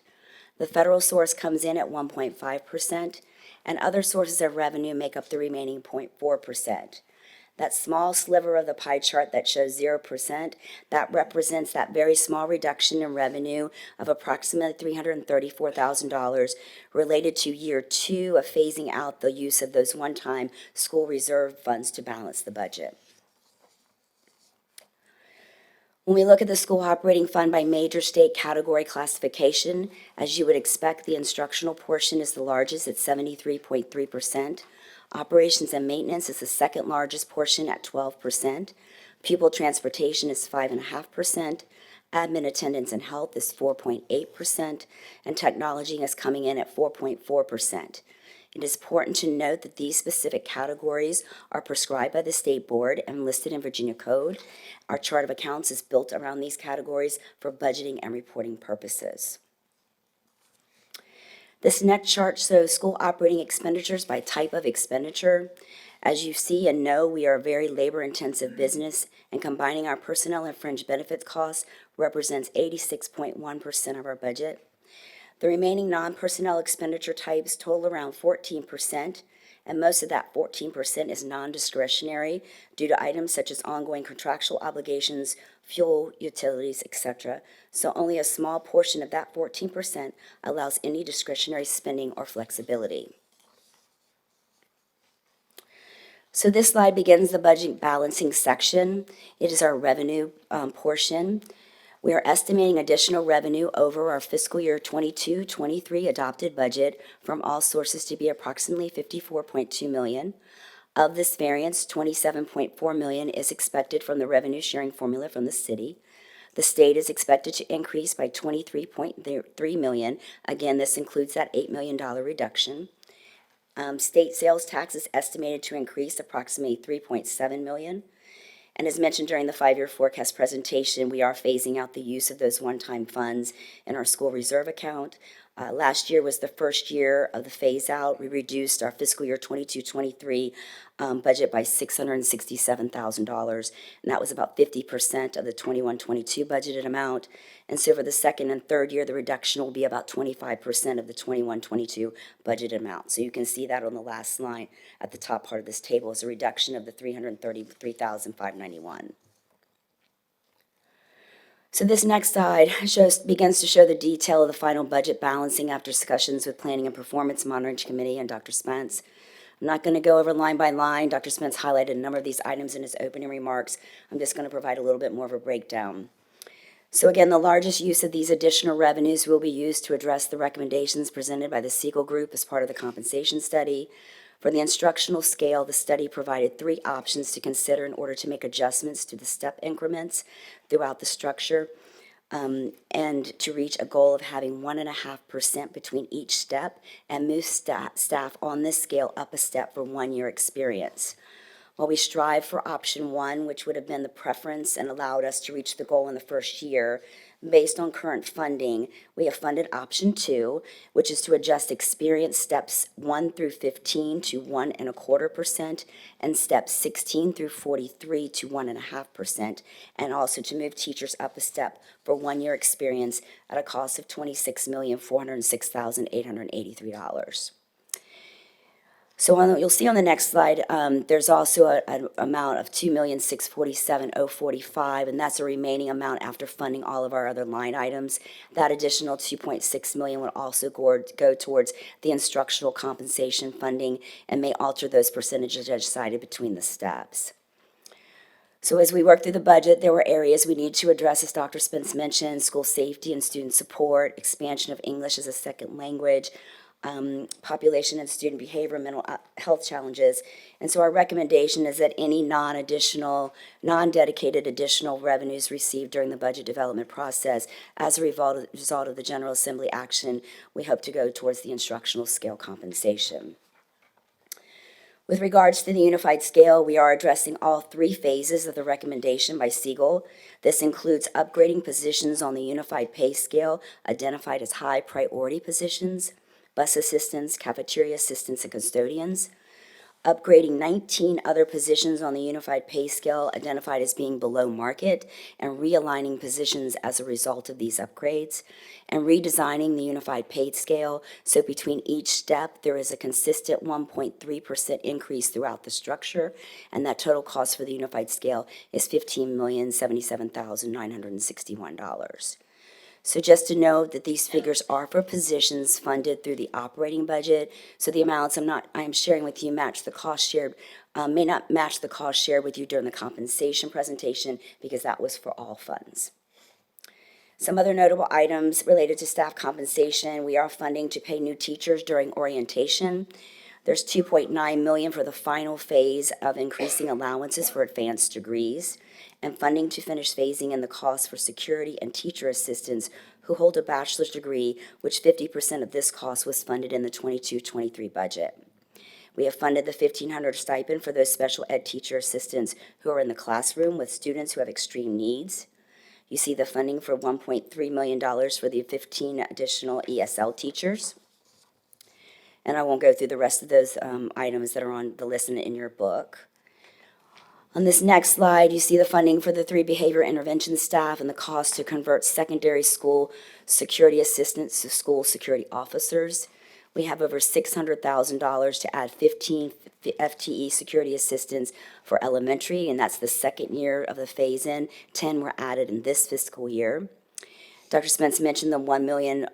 S5: The federal source comes in at 1.5%, and other sources of revenue make up the remaining 0.4%. That small sliver of the pie chart that shows 0%, that represents that very small reduction in revenue of approximately $334,000 related to year 2 of phasing out the use of those one-time school reserve funds to balance the budget. When we look at the school operating fund by major state category classification, as you would expect, the instructional portion is the largest at 73.3%. Operations and maintenance is the second largest portion at 12%. Pupil transportation is 5.5%. Admin, attendance, and health is 4.8%, and technology is coming in at 4.4%. It is important to note that these specific categories are prescribed by the state board and listed in Virginia Code. Our chart of accounts is built around these categories for budgeting and reporting purposes. This next chart shows school operating expenditures by type of expenditure. As you see and know, we are a very labor-intensive business, and combining our personnel and fringe benefits costs represents 86.1% of our budget. The remaining non-personnel expenditure types total around 14%, and most of that 14% is non-discretionary due to items such as ongoing contractual obligations, fuel, utilities, etc. So only a small portion of that 14% allows any discretionary spending or flexibility. So this slide begins the budget balancing section. It is our revenue portion. We are estimating additional revenue over our fiscal year 22-23 adopted budget from all sources to be approximately $54.2 million. Of this variance, $27.4 million is expected from the revenue sharing formula from the city. The state is expected to increase by $23.3 million. Again, this includes that $8 million reduction. State sales tax is estimated to increase approximately $3.7 million. And as mentioned during the five-year forecast presentation, we are phasing out the use of those one-time funds in our school reserve account. Last year was the first year of the phase-out. We reduced our fiscal year 22-23 budget by $667,000, and that was about 50% of the 21-22 budgeted amount. And so for the second and third year, the reduction will be about 25% of the 21-22 budgeted amount. So you can see that on the last line at the top part of this table is a reduction of the $333,591. So this next slide begins to show the detail of the final budget balancing after discussions with Planning and Performance Monitoring Committee and Dr. Spence. I'm not going to go over line by line. Dr. Spence highlighted a number of these items in his opening remarks. I'm just going to provide a little bit more of a breakdown. So again, the largest use of these additional revenues will be used to address the recommendations presented by the Siegel Group as part of the compensation study. For the instructional scale, the study provided 3 options to consider in order to make adjustments to the step increments throughout the structure, and to reach a goal of having 1.5% between each step and move staff on this scale up a step for 1 year experience. While we strive for option 1, which would have been the preference and allowed us to reach the goal in the first year, based on current funding, we have funded option 2, which is to adjust experience steps 1 through 15 to 1.25%, and steps 16 through 43 to 1.5%, and also to move teachers up a step for 1 year experience at a cost of $26,406,883. So you'll see on the next slide, there's also an amount of $2,647,045, and that's a remaining amount after funding all of our other line items. That additional $2.6 million will also go towards the instructional compensation funding and may alter those percentages as cited between the steps. So as we work through the budget, there were areas we need to address, as Dr. Spence mentioned: school safety and student support, expansion of English as a second language, population and student behavior, mental health challenges. And so our recommendation is that any non-dedicated additional revenues received during the budget development process as a result of the General Assembly action, we hope to go towards the instructional scale compensation. With regards to the unified scale, we are addressing all 3 phases of the recommendation by Siegel. This includes upgrading positions on the unified pay scale identified as high priority positions, bus assistants, cafeteria assistants, and custodians, upgrading 19 other positions on the unified pay scale identified as being below market, and realigning positions as a result of these upgrades, and redesigning the unified pay scale so between each step there is a consistent 1.3% increase throughout the structure, and that total cost for the unified scale is $15,077,961. So just to note that these figures are for positions funded through the operating budget. So the amounts I am sharing with you match the cost shared, may not match the cost shared with you during the compensation presentation because that was for all funds. Some other notable items related to staff compensation: we are funding to pay new teachers during orientation. There's $2.9 million for the final phase of increasing allowances for advanced degrees, and funding to finish phasing in the cost for security and teacher assistants who hold a bachelor's degree, which 50% of this cost was funded in the 22-23 budget. We have funded the $1,500 stipend for those special ed teacher assistants who are in the classroom with students who have extreme needs. You see the funding for $1.3 million for the 15 additional ESL teachers. And I won't go through the rest of those items that are on the list in your book. On this next slide, you see the funding for the 3 behavior intervention staff and the cost to convert secondary school security assistants to school security officers. We have over $600,000 to add 15 FTE security assistants for elementary, and that's the second year of the phase-in. 10 were added in this fiscal year. Dr. Spence mentioned the $1 million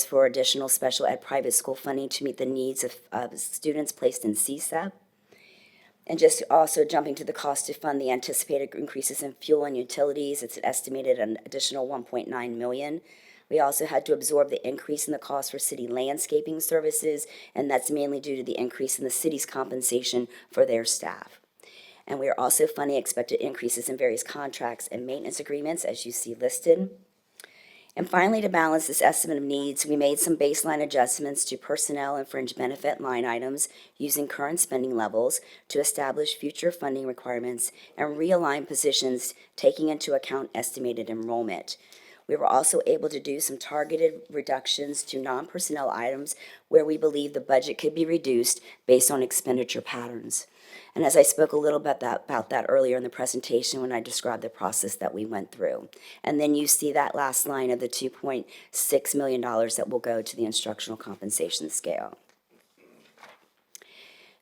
S5: for additional special ed private school funding to meet the needs of students placed in CSAP. And just also jumping to the cost to fund the anticipated increases in fuel and utilities, it's estimated an additional $1.9 million. We also had to absorb the increase in the cost for city landscaping services, and that's mainly due to the increase in the city's compensation for their staff. And we are also funding expected increases in various contracts and maintenance agreements, as you see listed. And finally, to balance this estimate of needs, we made some baseline adjustments to personnel and fringe benefit line items using current spending levels to establish future funding requirements and realign positions taking into account estimated enrollment. We were also able to do some targeted reductions to non-personnel items where we believe the budget could be reduced based on expenditure patterns. And as I spoke a little bit about that earlier in the presentation when I described the process that we went through. And then you see that last line of the $2.6 million that will go to the instructional compensation scale.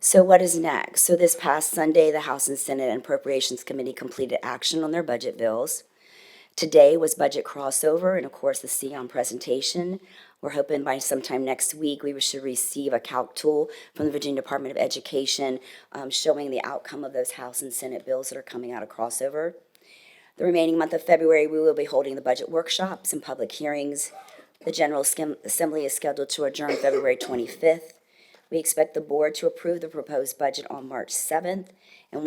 S5: So what is next? So this past Sunday, the House and Senate and Appropriations Committee completed action on their budget bills. Today was budget crossover and, of course, the CEON presentation. We're hoping by sometime next week we should receive a calc tool from the Virginia Department of Education showing the outcome of those House and Senate bills that are coming out of crossover. The remaining month of February, we will be holding the budget workshops and public hearings. The General Assembly is scheduled to adjourn February 25th. We expect the board to approve the proposed budget on March 7th, and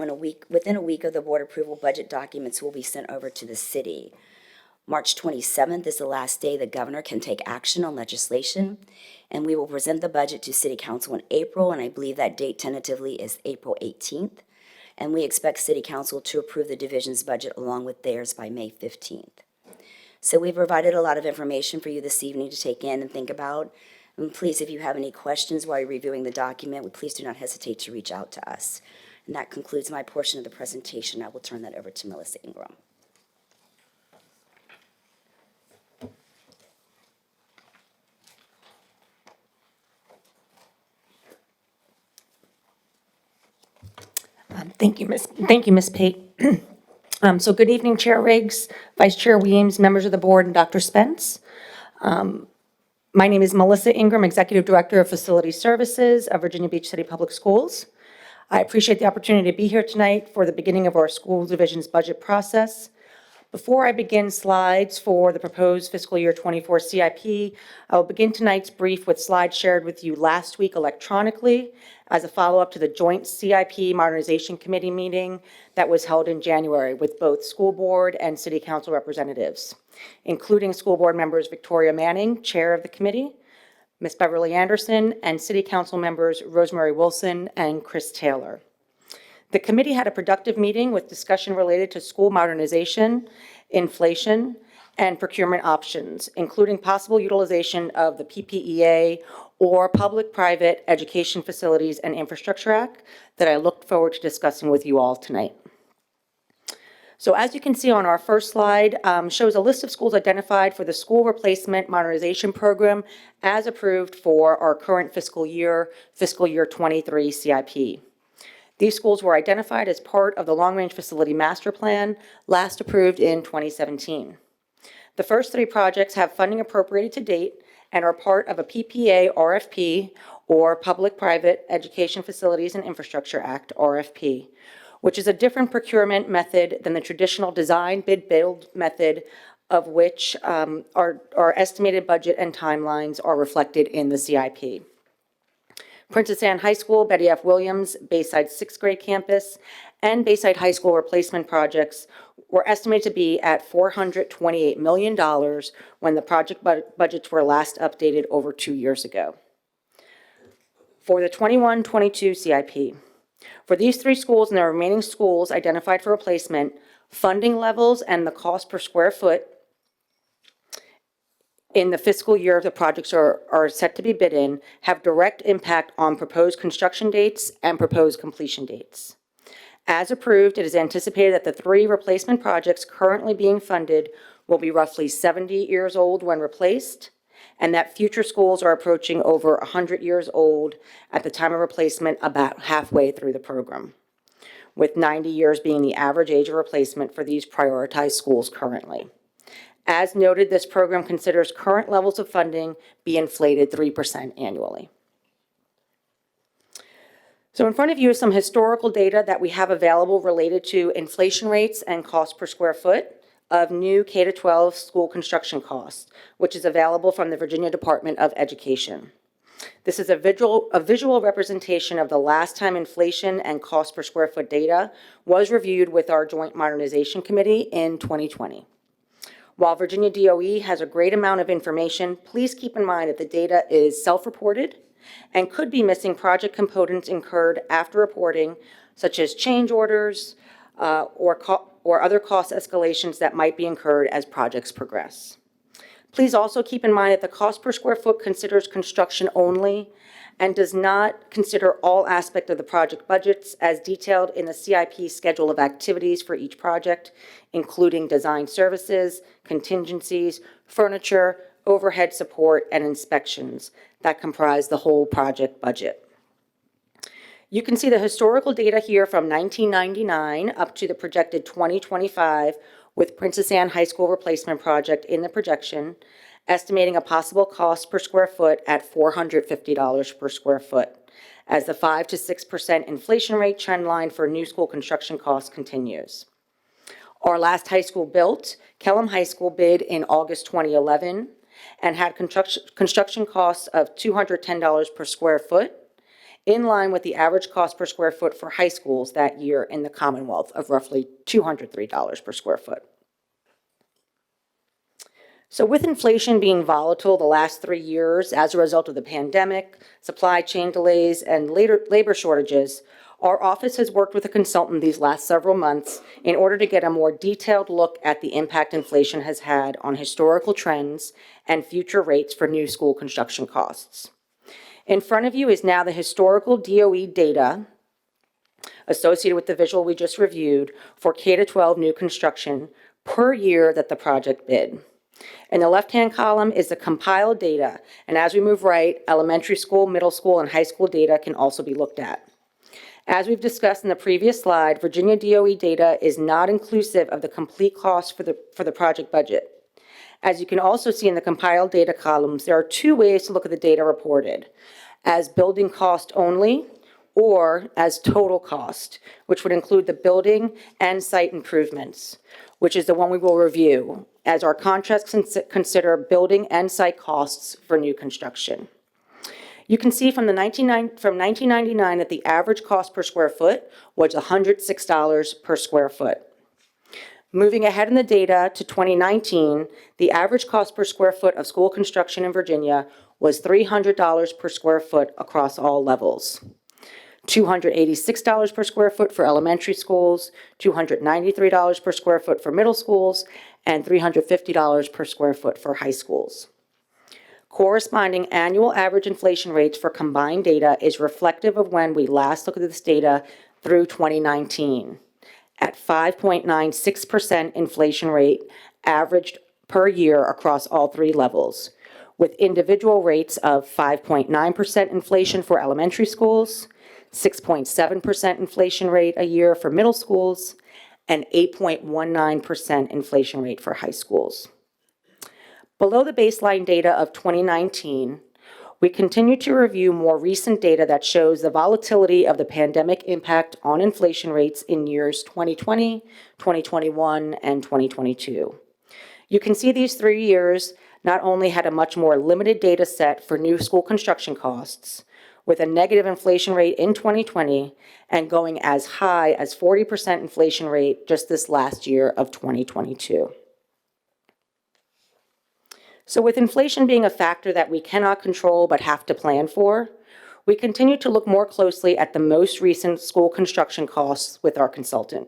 S5: within a week of the board approval, budget documents will be sent over to the city. March 27th is the last day the governor can take action on legislation, and we will present the budget to City Council in April, and I believe that date tentatively is April 18th, and we expect City Council to approve the division's budget along with theirs by May 15th. So we've provided a lot of information for you this evening to take in and think about. And please, if you have any questions while you're reviewing the document, please do not hesitate to reach out to us. And that concludes my portion of the presentation. I will turn that over to Melissa Ingram.
S6: Thank you, Ms. Pate. So good evening, Chair Riggs, Vice Chair Weems, members of the board, and Dr. Spence. My name is Melissa Ingram, Executive Director of Facility Services of Virginia Beach City Public Schools. I appreciate the opportunity to be here tonight for the beginning of our school division's budget process. Before I begin slides for the proposed fiscal year 24 CIP, I will begin tonight's brief with slides shared with you last week electronically as a follow-up to the joint CIP Modernization Committee meeting that was held in January with both school board and city council representatives, including school board members Victoria Manning, chair of the committee, Ms. Beverly Anderson, and city council members Rosemary Wilson and Chris Taylor. The committee had a productive meeting with discussion related to school modernization, inflation, and procurement options, including possible utilization of the PPEA or Public-Private Education Facilities and Infrastructure Act that I look forward to discussing with you all tonight. So as you can see on our first slide, shows a list of schools identified for the School Replacement Modernization Program as approved for our current fiscal year 23 CIP. These schools were identified as part of the Long Range Facility Master Plan, last approved in 2017. The first three projects have funding appropriated to date and are part of a PPA RFP, or Public-Private Education Facilities and Infrastructure Act RFP, which is a different procurement method than the traditional design, bid, build method, of which our estimated budget and timelines are reflected in the CIP. Princess Anne High School, Betty F. Williams, Bayside sixth grade campus, and Bayside High School replacement projects were estimated to be at $428 million when the project budgets were last updated over 2 years ago. For the 21-22 CIP, for these three schools and the remaining schools identified for replacement, funding levels and the cost per square foot in the fiscal year the projects are set to be bid in have direct impact on proposed construction dates and proposed completion dates. As approved, it is anticipated that the three replacement projects currently being funded will be roughly 70 years old when replaced, and that future schools are approaching over 100 years old at the time of replacement, about halfway through the program, with 90 years being the average age of replacement for these prioritized schools currently. As noted, this program considers current levels of funding be inflated 3% annually. So in front of you is some historical data that we have available related to inflation rates and cost per square foot of new K-12 school construction costs, which is available from the Virginia Department of Education. This is a visual representation of the last time inflation and cost per square foot data was reviewed with our Joint Modernization Committee in 2020. While Virginia DOE has a great amount of information, please keep in mind that the data is self-reported and could be missing project components incurred after reporting, such as change orders or other cost escalations that might be incurred as projects progress. Please also keep in mind that the cost per square foot considers construction only and does not consider all aspects of the project budgets as detailed in the CIP schedule of activities for each project, including design services, contingencies, furniture, overhead support, and inspections that comprise the whole project budget. You can see the historical data here from 1999 up to the projected 2025 with Princess Anne High School replacement project in the projection, estimating a possible cost per square foot at $450 per square foot, as the 5 to 6% inflation rate trend line for new school construction costs continues. Our last high school built, Kellam High School, bid in August 2011 and had construction costs of $210 per square foot, in line with the average cost per square foot for high schools that year in the Commonwealth of roughly $203 per square foot. So with inflation being volatile the last 3 years as a result of the pandemic, supply chain delays, and labor shortages, our office has worked with a consultant these last several months in order to get a more detailed look at the impact inflation has had on historical trends and future rates for new school construction costs. In front of you is now the historical DOE data associated with the visual we just reviewed for K-12 new construction per year that the project bid. In the left-hand column is the compiled data, and as we move right, elementary school, middle school, and high school data can also be looked at. As we've discussed in the previous slide, Virginia DOE data is not inclusive of the complete cost for the project budget. As you can also see in the compiled data columns, there are two ways to look at the data reported: as building cost only, or as total cost, which would include the building and site improvements, which is the one we will review, as our contracts consider building and site costs for new construction. You can see from 1999 that the average cost per square foot was $106 per square foot. Moving ahead in the data to 2019, the average cost per square foot of school construction in Virginia was $300 per square foot across all levels. $286 per square foot for elementary schools, $293 per square foot for middle schools, and $350 per square foot for high schools. Corresponding annual average inflation rates for combined data is reflective of when we last looked at this data through 2019, at 5.96% inflation rate averaged per year across all three levels, with individual rates of 5.9% inflation for elementary schools, 6.7% inflation rate a year for middle schools, and 8.19% inflation rate for high schools. Below the baseline data of 2019, we continue to review more recent data that shows the volatility of the pandemic impact on inflation rates in years 2020, 2021, and 2022. You can see these 3 years not only had a much more limited data set for new school construction costs, with a negative inflation rate in 2020 and going as high as 40% inflation rate just this last year of 2022. So with inflation being a factor that we cannot control but have to plan for, we continue to look more closely at the most recent school construction costs with our consultant,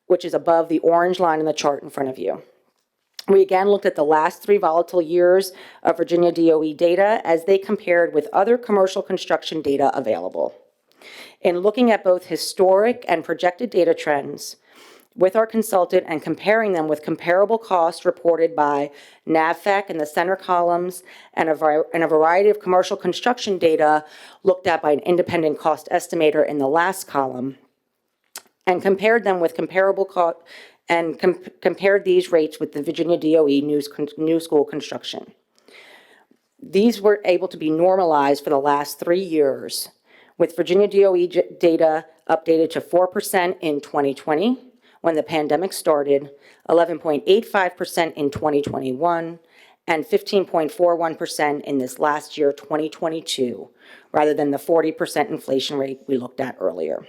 S6: which is above the orange line in the chart in front of you. We again looked at the last 3 volatile years of Virginia DOE data as they compared with other commercial construction data available. In looking at both historic and projected data trends with our consultant and comparing them with comparable costs reported by NAVFAC in the center columns and a variety of commercial construction data looked at by an independent cost estimator in the last column, and compared them with comparable compared these rates with the Virginia DOE new school construction. These were able to be normalized for the last 3 years, with Virginia DOE data updated to 4% in 2020, when the pandemic started, 11.85% in 2021, and 15.41% in this last year, 2022, rather than the 40% inflation rate we looked at earlier.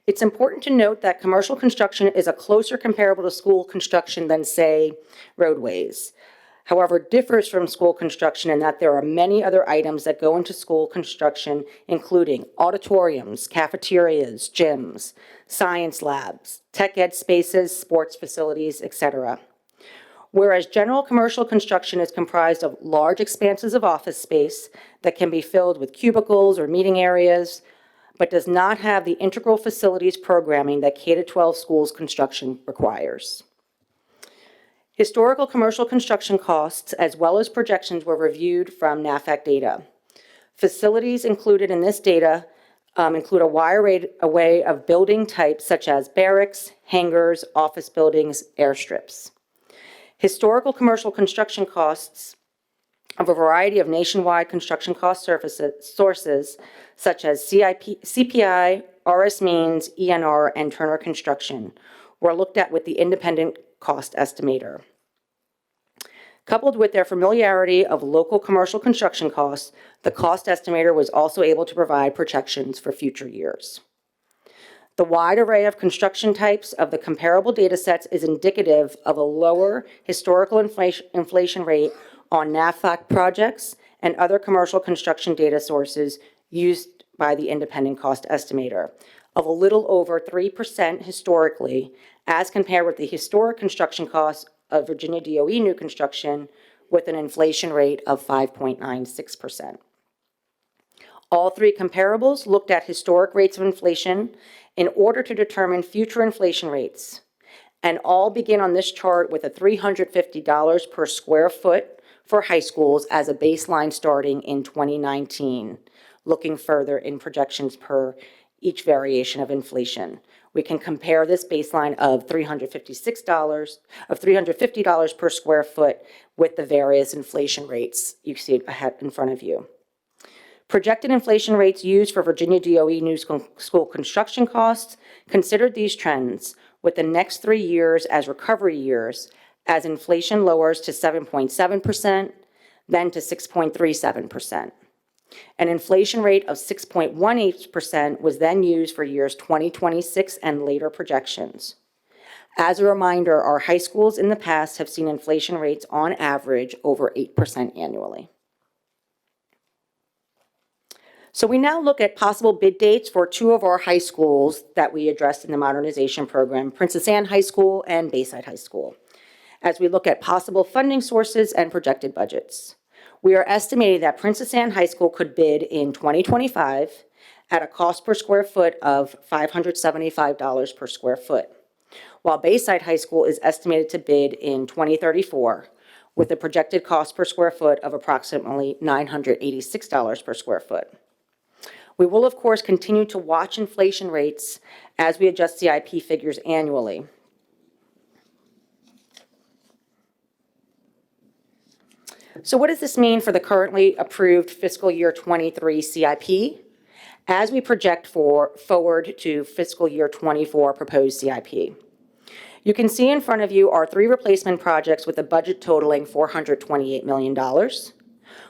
S6: It's important to note that commercial construction is a closer comparable to school construction than, say, roadways. However, it differs from school construction in that there are many other items that go into school construction, including auditoriums, cafeterias, gyms, science labs, tech ed spaces, sports facilities, etc. Whereas general commercial construction is comprised of large expanses of office space that can be filled with cubicles or meeting areas, but does not have the integral facilities programming that K-12 schools construction requires. Historical commercial construction costs, as well as projections, were reviewed from NAVFAC data. Facilities included in this data include a wide array of building types such as barracks, hangars, office buildings, airstrips. Historical commercial construction costs of a variety of nationwide construction cost sources such as CPI, RS Means, ENR, and Turner Construction were looked at with the independent cost estimator. Coupled with their familiarity of local commercial construction costs, the cost estimator was also able to provide projections for future years. The wide array of construction types of the comparable data sets is indicative of a lower historical inflation rate on NAVFAC projects and other commercial construction data sources used by the independent cost estimator, of a little over 3% historically, as compared with the historic construction costs of Virginia DOE new construction with an inflation rate of 5.96%. All 3 comparables looked at historic rates of inflation in order to determine future inflation rates, and all begin on this chart with a $350 per square foot for high schools as a baseline starting in 2019, looking further in projections per each variation of inflation. We can compare this baseline of $350 per square foot with the various inflation rates you see ahead in front of you. Projected inflation rates used for Virginia DOE new school construction costs considered these trends with the next 3 years as recovery years as inflation lowers to 7.7%, then to 6.37%. An inflation rate of 6.18% was then used for years 2026 and later projections. As a reminder, our high schools in the past have seen inflation rates on average over 8% annually. So we now look at possible bid dates for 2 of our high schools that we addressed in the modernization program, Princess Anne High School and Bayside High School, as we look at possible funding sources and projected budgets. We are estimating that Princess Anne High School could bid in 2025 at a cost per square foot of $575 per square foot, while Bayside High School is estimated to bid in 2034 with a projected cost per square foot of approximately $986 per square foot. We will, of course, continue to watch inflation rates as we adjust CIP figures annually. So what does this mean for the currently approved fiscal year 23 CIP as we project forward to fiscal year 24 proposed CIP? You can see in front of you are 3 replacement projects with a budget totaling $428 million.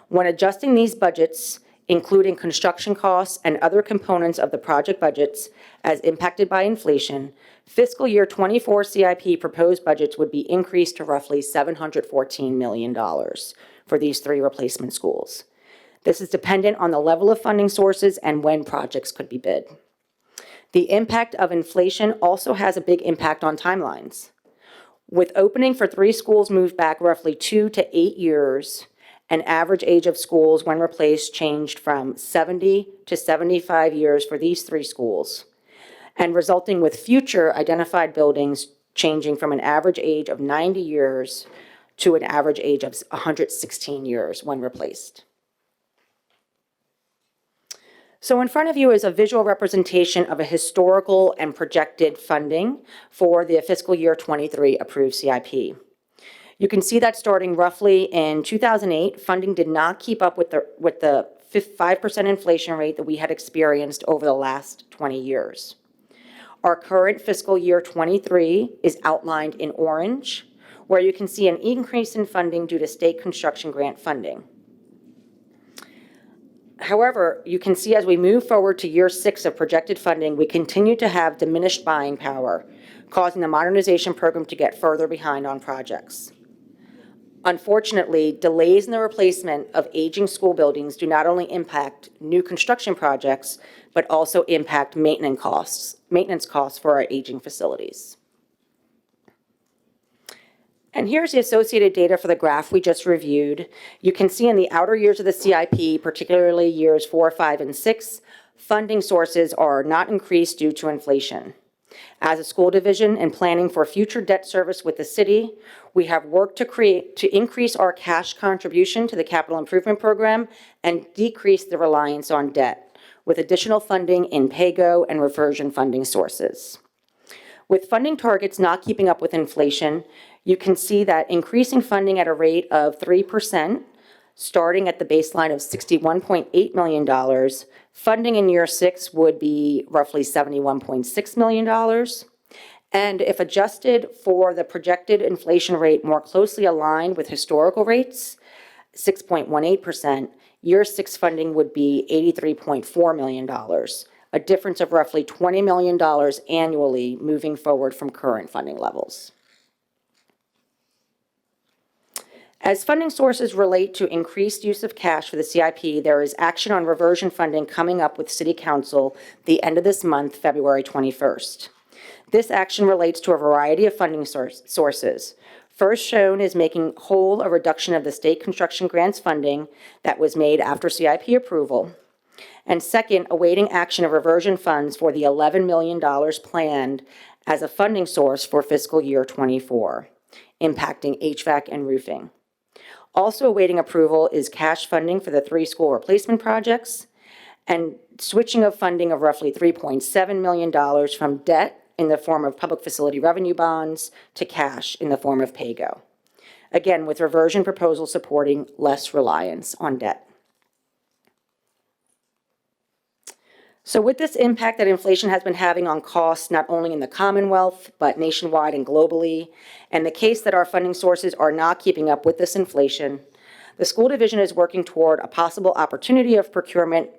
S6: When adjusting these budgets, including construction costs and other components of the project budgets as impacted by inflation, fiscal year 24 CIP proposed budgets would be increased to roughly $714 million for these 3 replacement schools. This is dependent on the level of funding sources and when projects could be bid. The impact of inflation also has a big impact on timelines. With opening for 3 schools moved back roughly 2 to 8 years, an average age of schools when replaced changed from 70 to 75 years for these 3 schools, and resulting with future identified buildings changing from an average age of 90 years to an average age of 116 years when replaced. So in front of you is a visual representation of a historical and projected funding for the fiscal year 23 approved CIP. You can see that starting roughly in 2008, funding did not keep up with the 5% inflation rate that we had experienced over the last 20 years. Our current fiscal year 23 is outlined in orange, where you can see an increase in funding due to state construction grant funding. However, you can see as we move forward to year 6 of projected funding, we continue to have diminished buying power, causing the modernization program to get further behind on projects. Unfortunately, delays in the replacement of aging school buildings do not only impact new construction projects, but also impact maintenance costs for our aging facilities. And here's the associated data for the graph we just reviewed. You can see in the outer years of the CIP, particularly years 4, 5, and 6, funding sources are not increased due to inflation. As a school division and planning for future debt service with the city, we have worked to increase our cash contribution to the capital improvement program and decrease the reliance on debt, with additional funding in PAYGO and reversion funding sources. With funding targets not keeping up with inflation, you can see that increasing funding at a rate of 3%, starting at the baseline of $61.8 million, funding in year 6 would be roughly $71.6 million. And if adjusted for the projected inflation rate more closely aligned with historical rates, 6.18%, year 6 funding would be $83.4 million, a difference of roughly $20 million annually moving forward from current funding levels. As funding sources relate to increased use of cash for the CIP, there is action on reversion funding coming up with City Council the end of this month, February 21st. This action relates to a variety of funding sources. First shown is making whole a reduction of the state construction grants funding that was made after CIP approval. And second, awaiting action of reversion funds for the $11 million planned as a funding source for fiscal year 24, impacting HVAC and roofing. Also awaiting approval is cash funding for the 3 school replacement projects and switching of funding of roughly $3.7 million from debt in the form of public facility revenue bonds to cash in the form of PAYGO. Again, with reversion proposals supporting less reliance on debt. So with this impact that inflation has been having on costs, not only in the Commonwealth, but nationwide and globally, and the case that our funding sources are not keeping up with this inflation, the school division is working toward a possible opportunity of procurement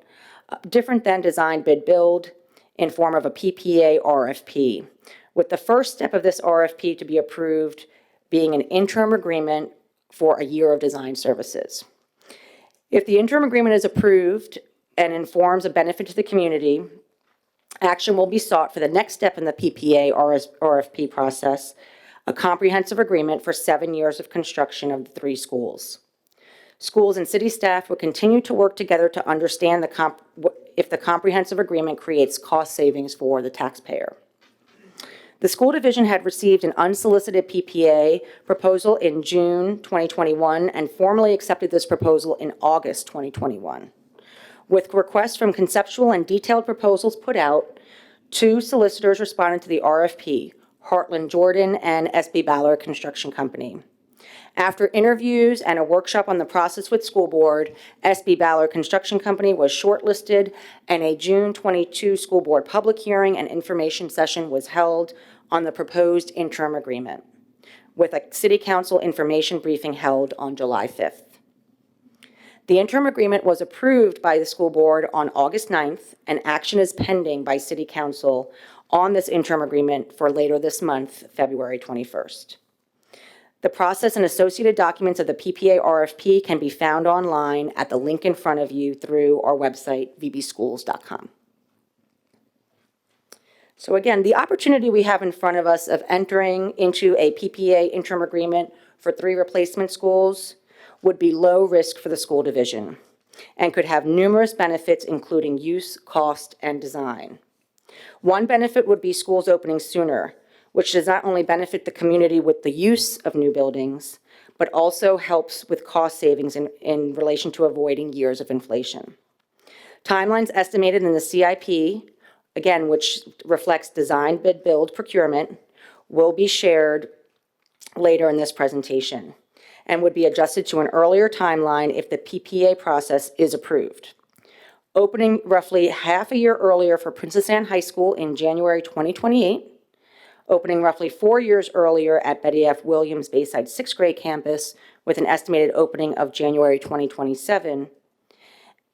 S6: different than design bid build in form of a PPA RFP, with the first step of this RFP to be approved being an interim agreement for a year of design services. If the interim agreement is approved and informs a benefit to the community, action will be sought for the next step in the PPA RFP process, a comprehensive agreement for 7 years of construction of the 3 schools. Schools and city staff will continue to work together to understand if the comprehensive agreement creates cost savings for the taxpayer. The school division had received an unsolicited PPA proposal in June 2021 and formally accepted this proposal in August 2021. With requests from conceptual and detailed proposals put out, 2 solicitors responded to the RFP, Heartland Jordan and SB Ballard Construction Company. After interviews and a workshop on the process with school board, SB Ballard Construction Company was shortlisted, and a June 22 school board public hearing and information session was held on the proposed interim agreement, with a city council information briefing held on July 5th. The interim agreement was approved by the school board on August 9th, and action is pending by city council on this interim agreement for later this month, February 21st. The process and associated documents of the PPA RFP can be found online at the link in front of you through our website, vbschools.com. So again, the opportunity we have in front of us of entering into a PPA interim agreement for 3 replacement schools would be low risk for the school division and could have numerous benefits, including use, cost, and design. One benefit would be schools opening sooner, which does not only benefit the community with the use of new buildings, but also helps with cost savings in relation to avoiding years of inflation. Timelines estimated in the CIP, again, which reflects design, bid, build, procurement, will be shared later in this presentation and would be adjusted to an earlier timeline if the PPA process is approved. Opening roughly half a year earlier for Princess Anne High School in January 2028, opening roughly 4 years earlier at Betty F. Williams Bayside 6th grade campus with an estimated opening of January 2027,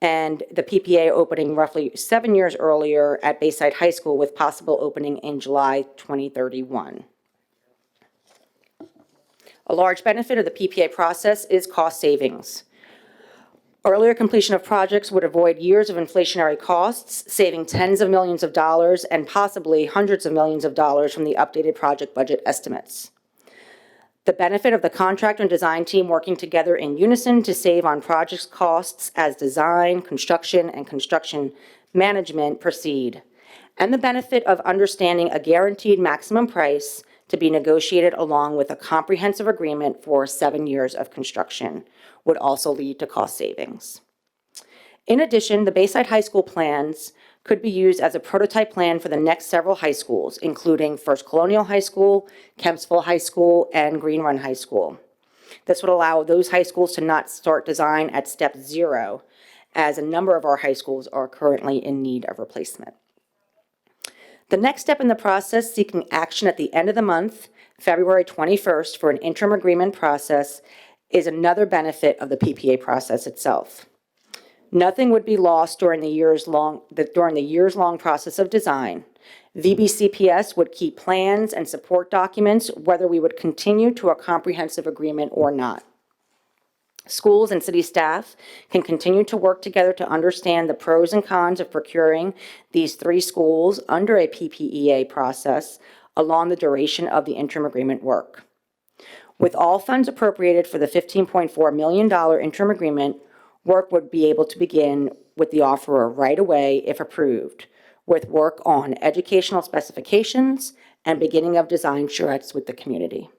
S6: and the PPA opening roughly 7 years earlier at Bayside High School with possible opening in July 2031. A large benefit of the PPA process is cost savings. Earlier completion of projects would avoid years of inflationary costs, saving tens of millions of dollars and possibly hundreds of millions of dollars from the updated project budget estimates. The benefit of the contractor and design team working together in unison to save on project costs as design, construction, and construction management proceed, and the benefit of understanding a guaranteed maximum price to be negotiated along with a comprehensive agreement for 7 years of construction would also lead to cost savings. In addition, the Bayside High School plans could be used as a prototype plan for the next several high schools, including First Colonial High School, Kempsville High School, and Green Run High School. This would allow those high schools to not start design at step 0, as a number of our high schools are currently in need of replacement. The next step in the process, seeking action at the end of the month, February 21st, for an interim agreement process, is another benefit of the PPA process itself. Nothing would be lost during the years-long process of design. VBCPS would keep plans and support documents whether we would continue to a comprehensive agreement or not. Schools and city staff can continue to work together to understand the pros and cons of procuring these 3 schools under a PPEA process along the duration of the interim agreement work. With all funds appropriated for the $15.4 million interim agreement, work would be able to begin with the offeror right away if approved, with work on educational specifications and beginning of design charrettes with the community.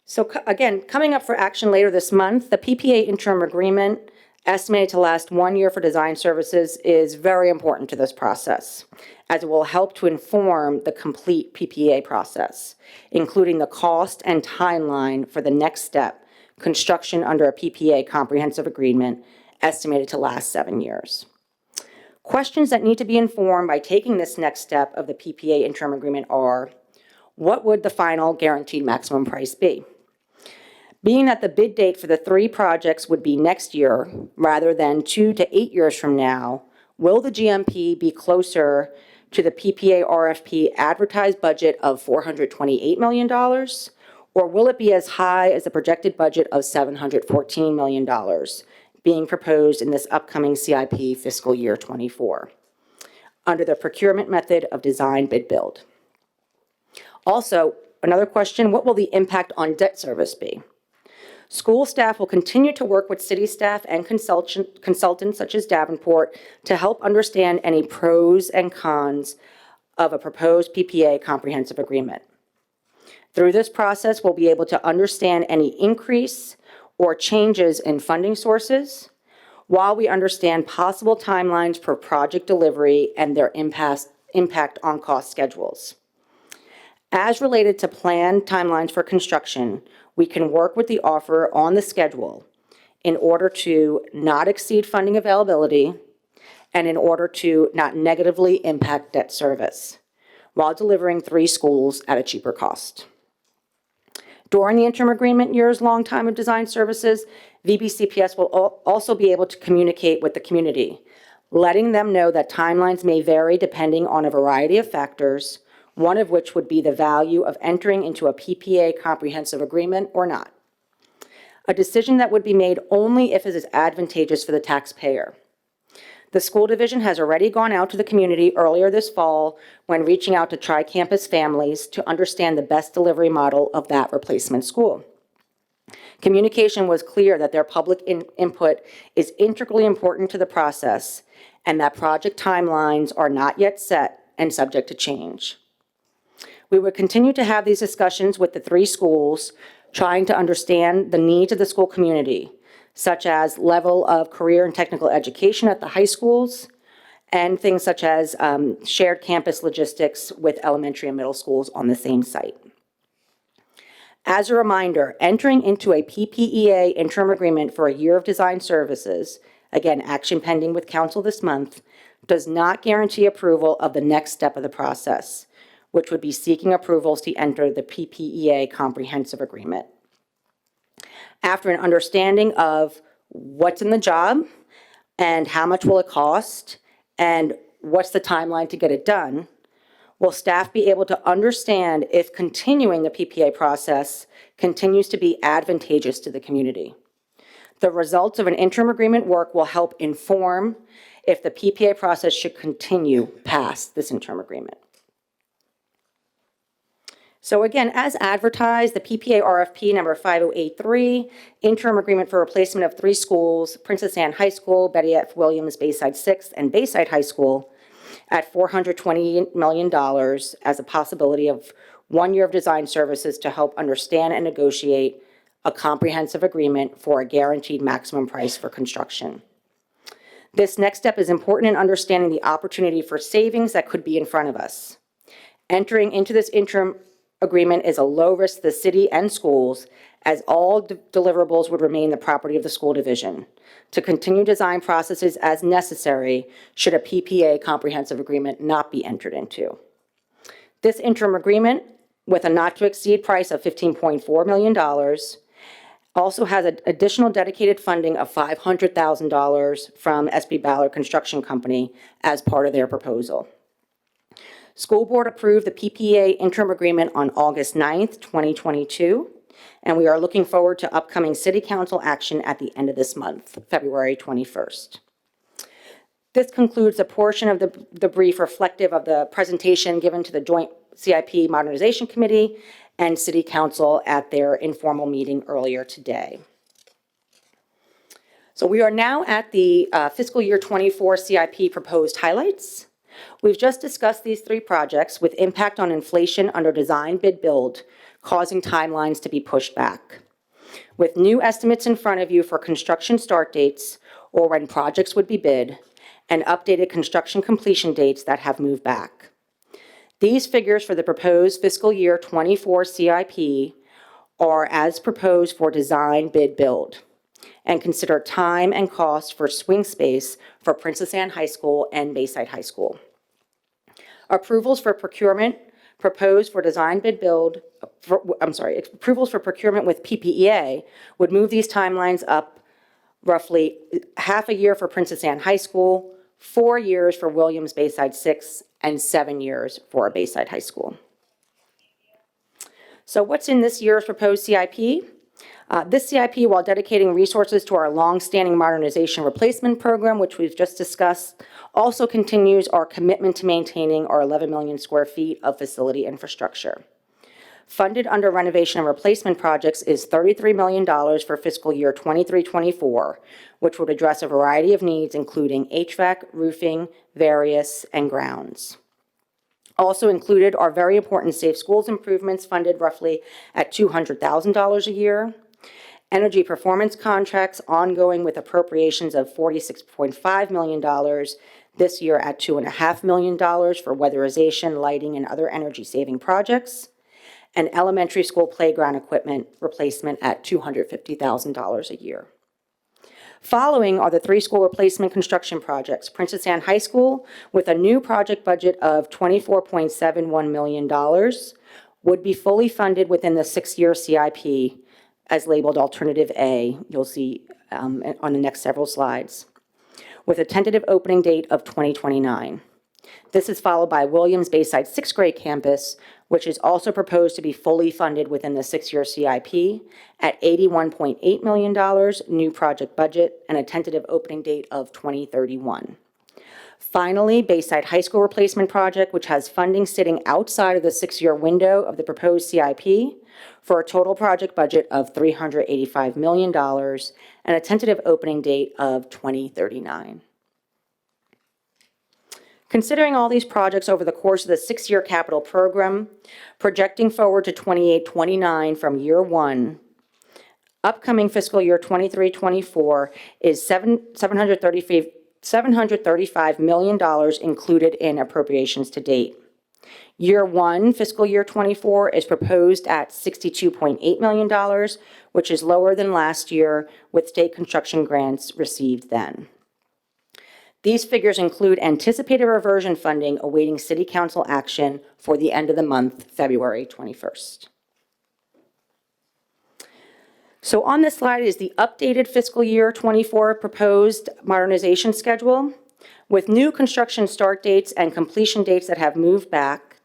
S6: So again, coming up for action later this month, the PPA interim agreement, estimated to last 1 year for design services, is very important to this process, as it will help to inform the complete PPA process, including the cost and timeline for the next step, construction under a PPA comprehensive agreement, estimated to last 7 years. Questions that need to be informed by taking this next step of the PPA interim agreement are, what would the final guaranteed maximum price be? Being that the bid date for the 3 projects would be next year rather than 2 to 8 years from now, will the GMP be closer to the PPA RFP advertised budget of $428 million, or will it be as high as the projected budget of $714 million being proposed in this upcoming CIP fiscal year 24 under the procurement method of design, bid, build? Also, another question, what will the impact on debt service be? School staff will continue to work with city staff and consultants such as Davenport to help understand any pros and cons of a proposed PPA comprehensive agreement. Through this process, we'll be able to understand any increase or changes in funding sources, while we understand possible timelines for project delivery and their impact on cost schedules. As related to planned timelines for construction, we can work with the offeror on the schedule in order to not exceed funding availability and in order to not negatively impact debt service while delivering 3 schools at a cheaper cost. During the interim agreement year's long time of design services, VBCPS will also be able to communicate with the community, letting them know that timelines may vary depending on a variety of factors, one of which would be the value of entering into a PPA comprehensive agreement or not. A decision that would be made only if it is advantageous for the taxpayer. The school division has already gone out to the community earlier this fall when reaching out to tri-campus families to understand the best delivery model of that replacement school. Communication was clear that their public input is integrally important to the process and that project timelines are not yet set and subject to change. We would continue to have these discussions with the 3 schools, trying to understand the needs of the school community, such as level of career and technical education at the high schools, and things such as shared campus logistics with elementary and middle schools on the same site. As a reminder, entering into a PPEA interim agreement for a year of design services, again, action pending with council this month, does not guarantee approval of the next step of the process, which would be seeking approvals to enter the PPEA comprehensive agreement. After an understanding of what's in the job and how much will it cost and what's the timeline to get it done, will staff be able to understand if continuing the PPA process continues to be advantageous to the community. The results of an interim agreement work will help inform if the PPA process should continue past this interim agreement. So again, as advertised, the PPA RFP number 5083, interim agreement for replacement of 3 schools, Princess Anne High School, Betty F. Williams Bayside 6th, and Bayside High School at $420 million as a possibility of 1 year of design services to help understand and negotiate a comprehensive agreement for a guaranteed maximum price for construction. This next step is important in understanding the opportunity for savings that could be in front of us. Entering into this interim agreement is a low risk to the city and schools, as all deliverables would remain the property of the school division, to continue design processes as necessary should a PPA comprehensive agreement not be entered into. This interim agreement, with a not-to-exceed price of $15.4 million, also has additional dedicated funding of $500,000 from SB Ballard Construction Company as part of their proposal. School Board approved the PPA interim agreement on August 9th, 2022, and we are looking forward to upcoming City Council action at the end of this month, February 21st. This concludes a portion of the brief reflective of the presentation given to the Joint CIP Modernization Committee and City Council at their informal meeting earlier today. So we are now at the fiscal year 24 CIP proposed highlights. We've just discussed these 3 projects with impact on inflation under design bid build, causing timelines to be pushed back. With new estimates in front of you for construction start dates or when projects would be bid, and updated construction completion dates that have moved back. These figures for the proposed fiscal year 24 CIP are as proposed for design bid build, and consider time and cost for swing space for Princess Anne High School and Bayside High School. Approvals for procurement proposed for design bid build, approvals for procurement with PPEA would move these timelines up roughly half a year for Princess Anne High School, 4 years for Williams Bayside 6, and 7 years for Bayside High School. So what's in this year's proposed CIP? This CIP, while dedicating resources to our long-standing modernization replacement program, which we've just discussed, also continues our commitment to maintaining our 11 million square feet of facility infrastructure. Funded under renovation and replacement projects is $33 million for fiscal year 23-24, which would address a variety of needs, including HVAC, roofing, various, and grounds. Also included are very important safe schools improvements funded roughly at $200,000 a year. Energy performance contracts ongoing with appropriations of $46.5 million this year at $2.5 million for weatherization, lighting, and other energy-saving projects. and elementary school playground equipment replacement at $250,000 a year. Following are the 3 school replacement construction projects. Princess Anne High School, with a new project budget of $24.71 million, would be fully funded within the 6-year CIP as labeled Alternative A. You'll see on the next several slides, with a tentative opening date of 2029. This is followed by Williams Bayside 6th grade campus, which is also proposed to be fully funded within the 6-year CIP at $81.8 million, new project budget, and a tentative opening date of 2031. Finally, Bayside High School replacement project, which has funding sitting outside of the 6-year window of the proposed CIP for a total project budget of $385 million and a tentative opening date of 2039. Considering all these projects over the course of the 6-year capital program, projecting forward to 28-29 from year 1, upcoming fiscal year 23-24 is $735 million included in appropriations to date. Year 1, fiscal year 24, is proposed at $62.8 million, which is lower than last year with state construction grants received then. These figures include anticipated reversion funding awaiting City Council action for the end of the month, February 21st. So on this slide is the updated fiscal year 24 proposed modernization schedule with new construction start dates and completion dates that have moved back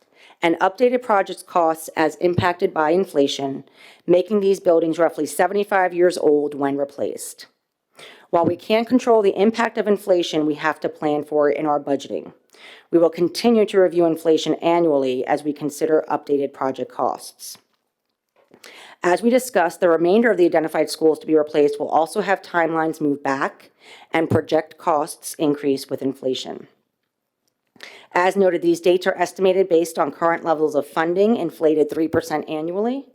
S6: and updated project costs as impacted by inflation, making these buildings roughly 75 years old when replaced. While we can't control the impact of inflation, we have to plan for it in our budgeting. We will continue to review inflation annually as we consider updated project costs. As we discussed, the remainder of the identified schools to be replaced will also have timelines move back and project costs increase with inflation. As noted, these dates are estimated based on current levels of funding, inflated 3% annually.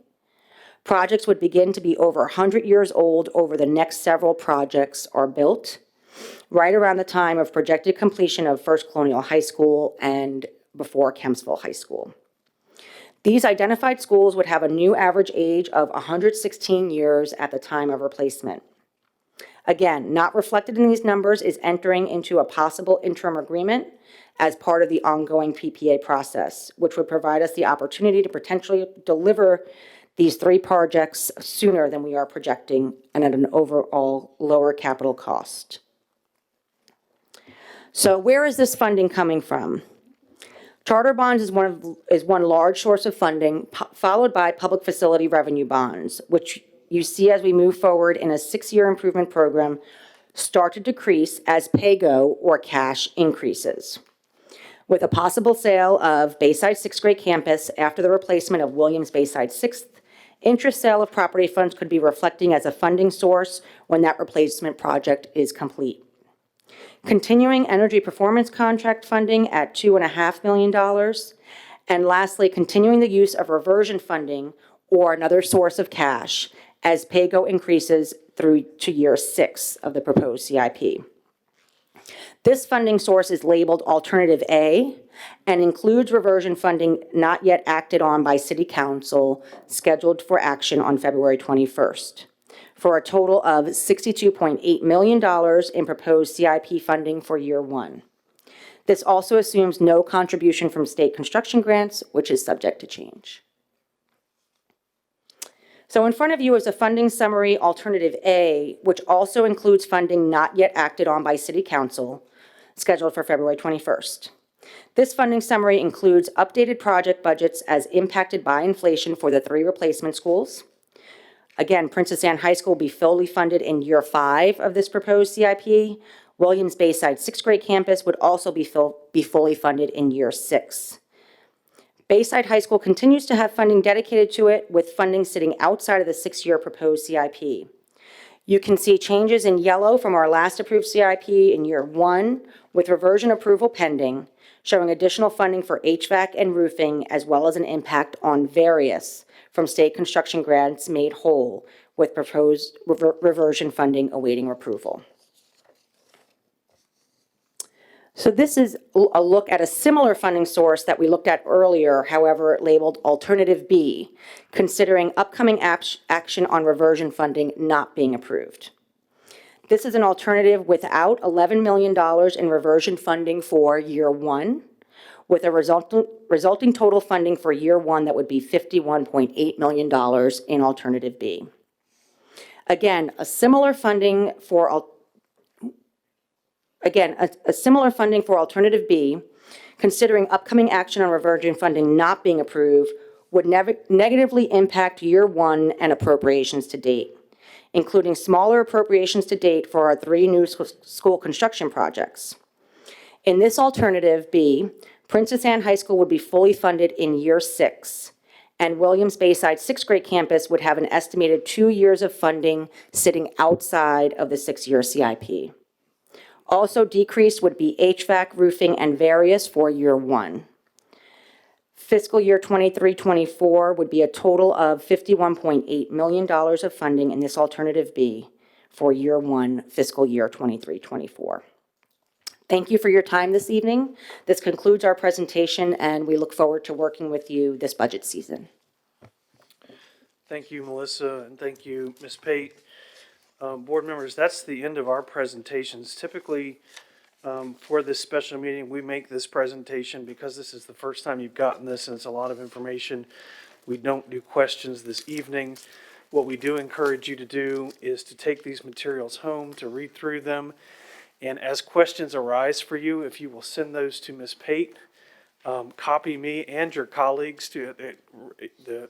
S6: Projects would begin to be over 100 years old over the next several projects are built, right around the time of projected completion of First Colonial High School and before Kempsville High School. These identified schools would have a new average age of 116 years at the time of replacement. Again, not reflected in these numbers is entering into a possible interim agreement as part of the ongoing PPA process, which would provide us the opportunity to potentially deliver these 3 projects sooner than we are projecting and at an overall lower capital cost. So where is this funding coming from? Charter bonds is one large source of funding, followed by public facility revenue bonds, which you see as we move forward in a 6-year improvement program start to decrease as pay-go or cash increases. With a possible sale of Bayside 6th grade campus after the replacement of Williams Bayside 6th, interest sale of property funds could be reflecting as a funding source when that replacement project is complete. Continuing energy performance contract funding at $2.5 million. And lastly, continuing the use of reversion funding or another source of cash as pay-go increases through to year 6 of the proposed CIP. This funding source is labeled Alternative A and includes reversion funding not yet acted on by City Council, scheduled for action on February 21st, for a total of $62.8 million in proposed CIP funding for year 1. This also assumes no contribution from state construction grants, which is subject to change. So in front of you is a funding summary, Alternative A, which also includes funding not yet acted on by City Council, scheduled for February 21st. This funding summary includes updated project budgets as impacted by inflation for the 3 replacement schools. Again, Princess Anne High School will be fully funded in year 5 of this proposed CIP. Williams Bayside 6th grade campus would also be fully funded in year 6. Bayside High School continues to have funding dedicated to it, with funding sitting outside of the 6-year proposed CIP. You can see changes in yellow from our last approved CIP in year 1, with reversion approval pending, showing additional funding for HVAC and roofing, as well as an impact on various from state construction grants made whole, with proposed reversion funding awaiting approval. So this is a look at a similar funding source that we looked at earlier, however, labeled Alternative B, considering upcoming action on reversion funding not being approved. This is an alternative without $11 million in reversion funding for year one, with a resulting total funding for year one that would be $51.8 million in Alternative B. Again, a similar funding for Alternative B, considering upcoming action on reversion funding not being approved, would negatively impact year one and appropriations to date, including smaller appropriations to date for our 3 new school construction projects. In this Alternative B, Princess Anne High School would be fully funded in year 6, and Williams Bayside 6th grade campus would have an estimated 2 years of funding sitting outside of the 6-year CIP. Also decreased would be HVAC, roofing, and various for year one. Fiscal year 23-24 would be a total of $51.8 million of funding in this Alternative B for year one, fiscal year 23-24. Thank you for your time this evening. This concludes our presentation, and we look forward to working with you this budget season.
S4: Thank you, Melissa, and thank you, Ms. Pate. Board members, that's the end of our presentations. Typically, for this special meeting, we make this presentation because this is the first time you've gotten this and it's a lot of information. We don't do questions this evening. What we do encourage you to do is to take these materials home, to read through them, and as questions arise for you, if you will send those to Ms. Pate, copy me and your colleagues. The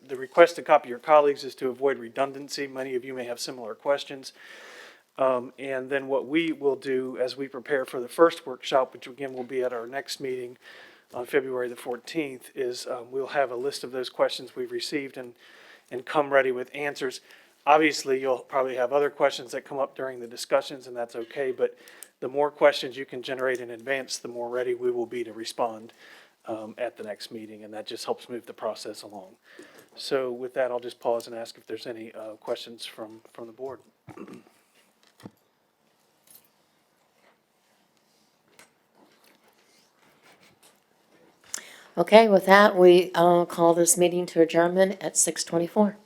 S4: request to copy your colleagues is to avoid redundancy. Many of you may have similar questions. And then what we will do as we prepare for the first workshop, which again will be at our next meeting on February the 14th, is we'll have a list of those questions we've received and come ready with answers. Obviously, you'll probably have other questions that come up during the discussions, and that's okay, but the more questions you can generate in advance, the more ready we will be to respond at the next meeting, and that just helps move the process along. So with that, I'll just pause and ask if there's any questions from the board.
S1: Okay, with that, we call this meeting to adjournment at 6:24.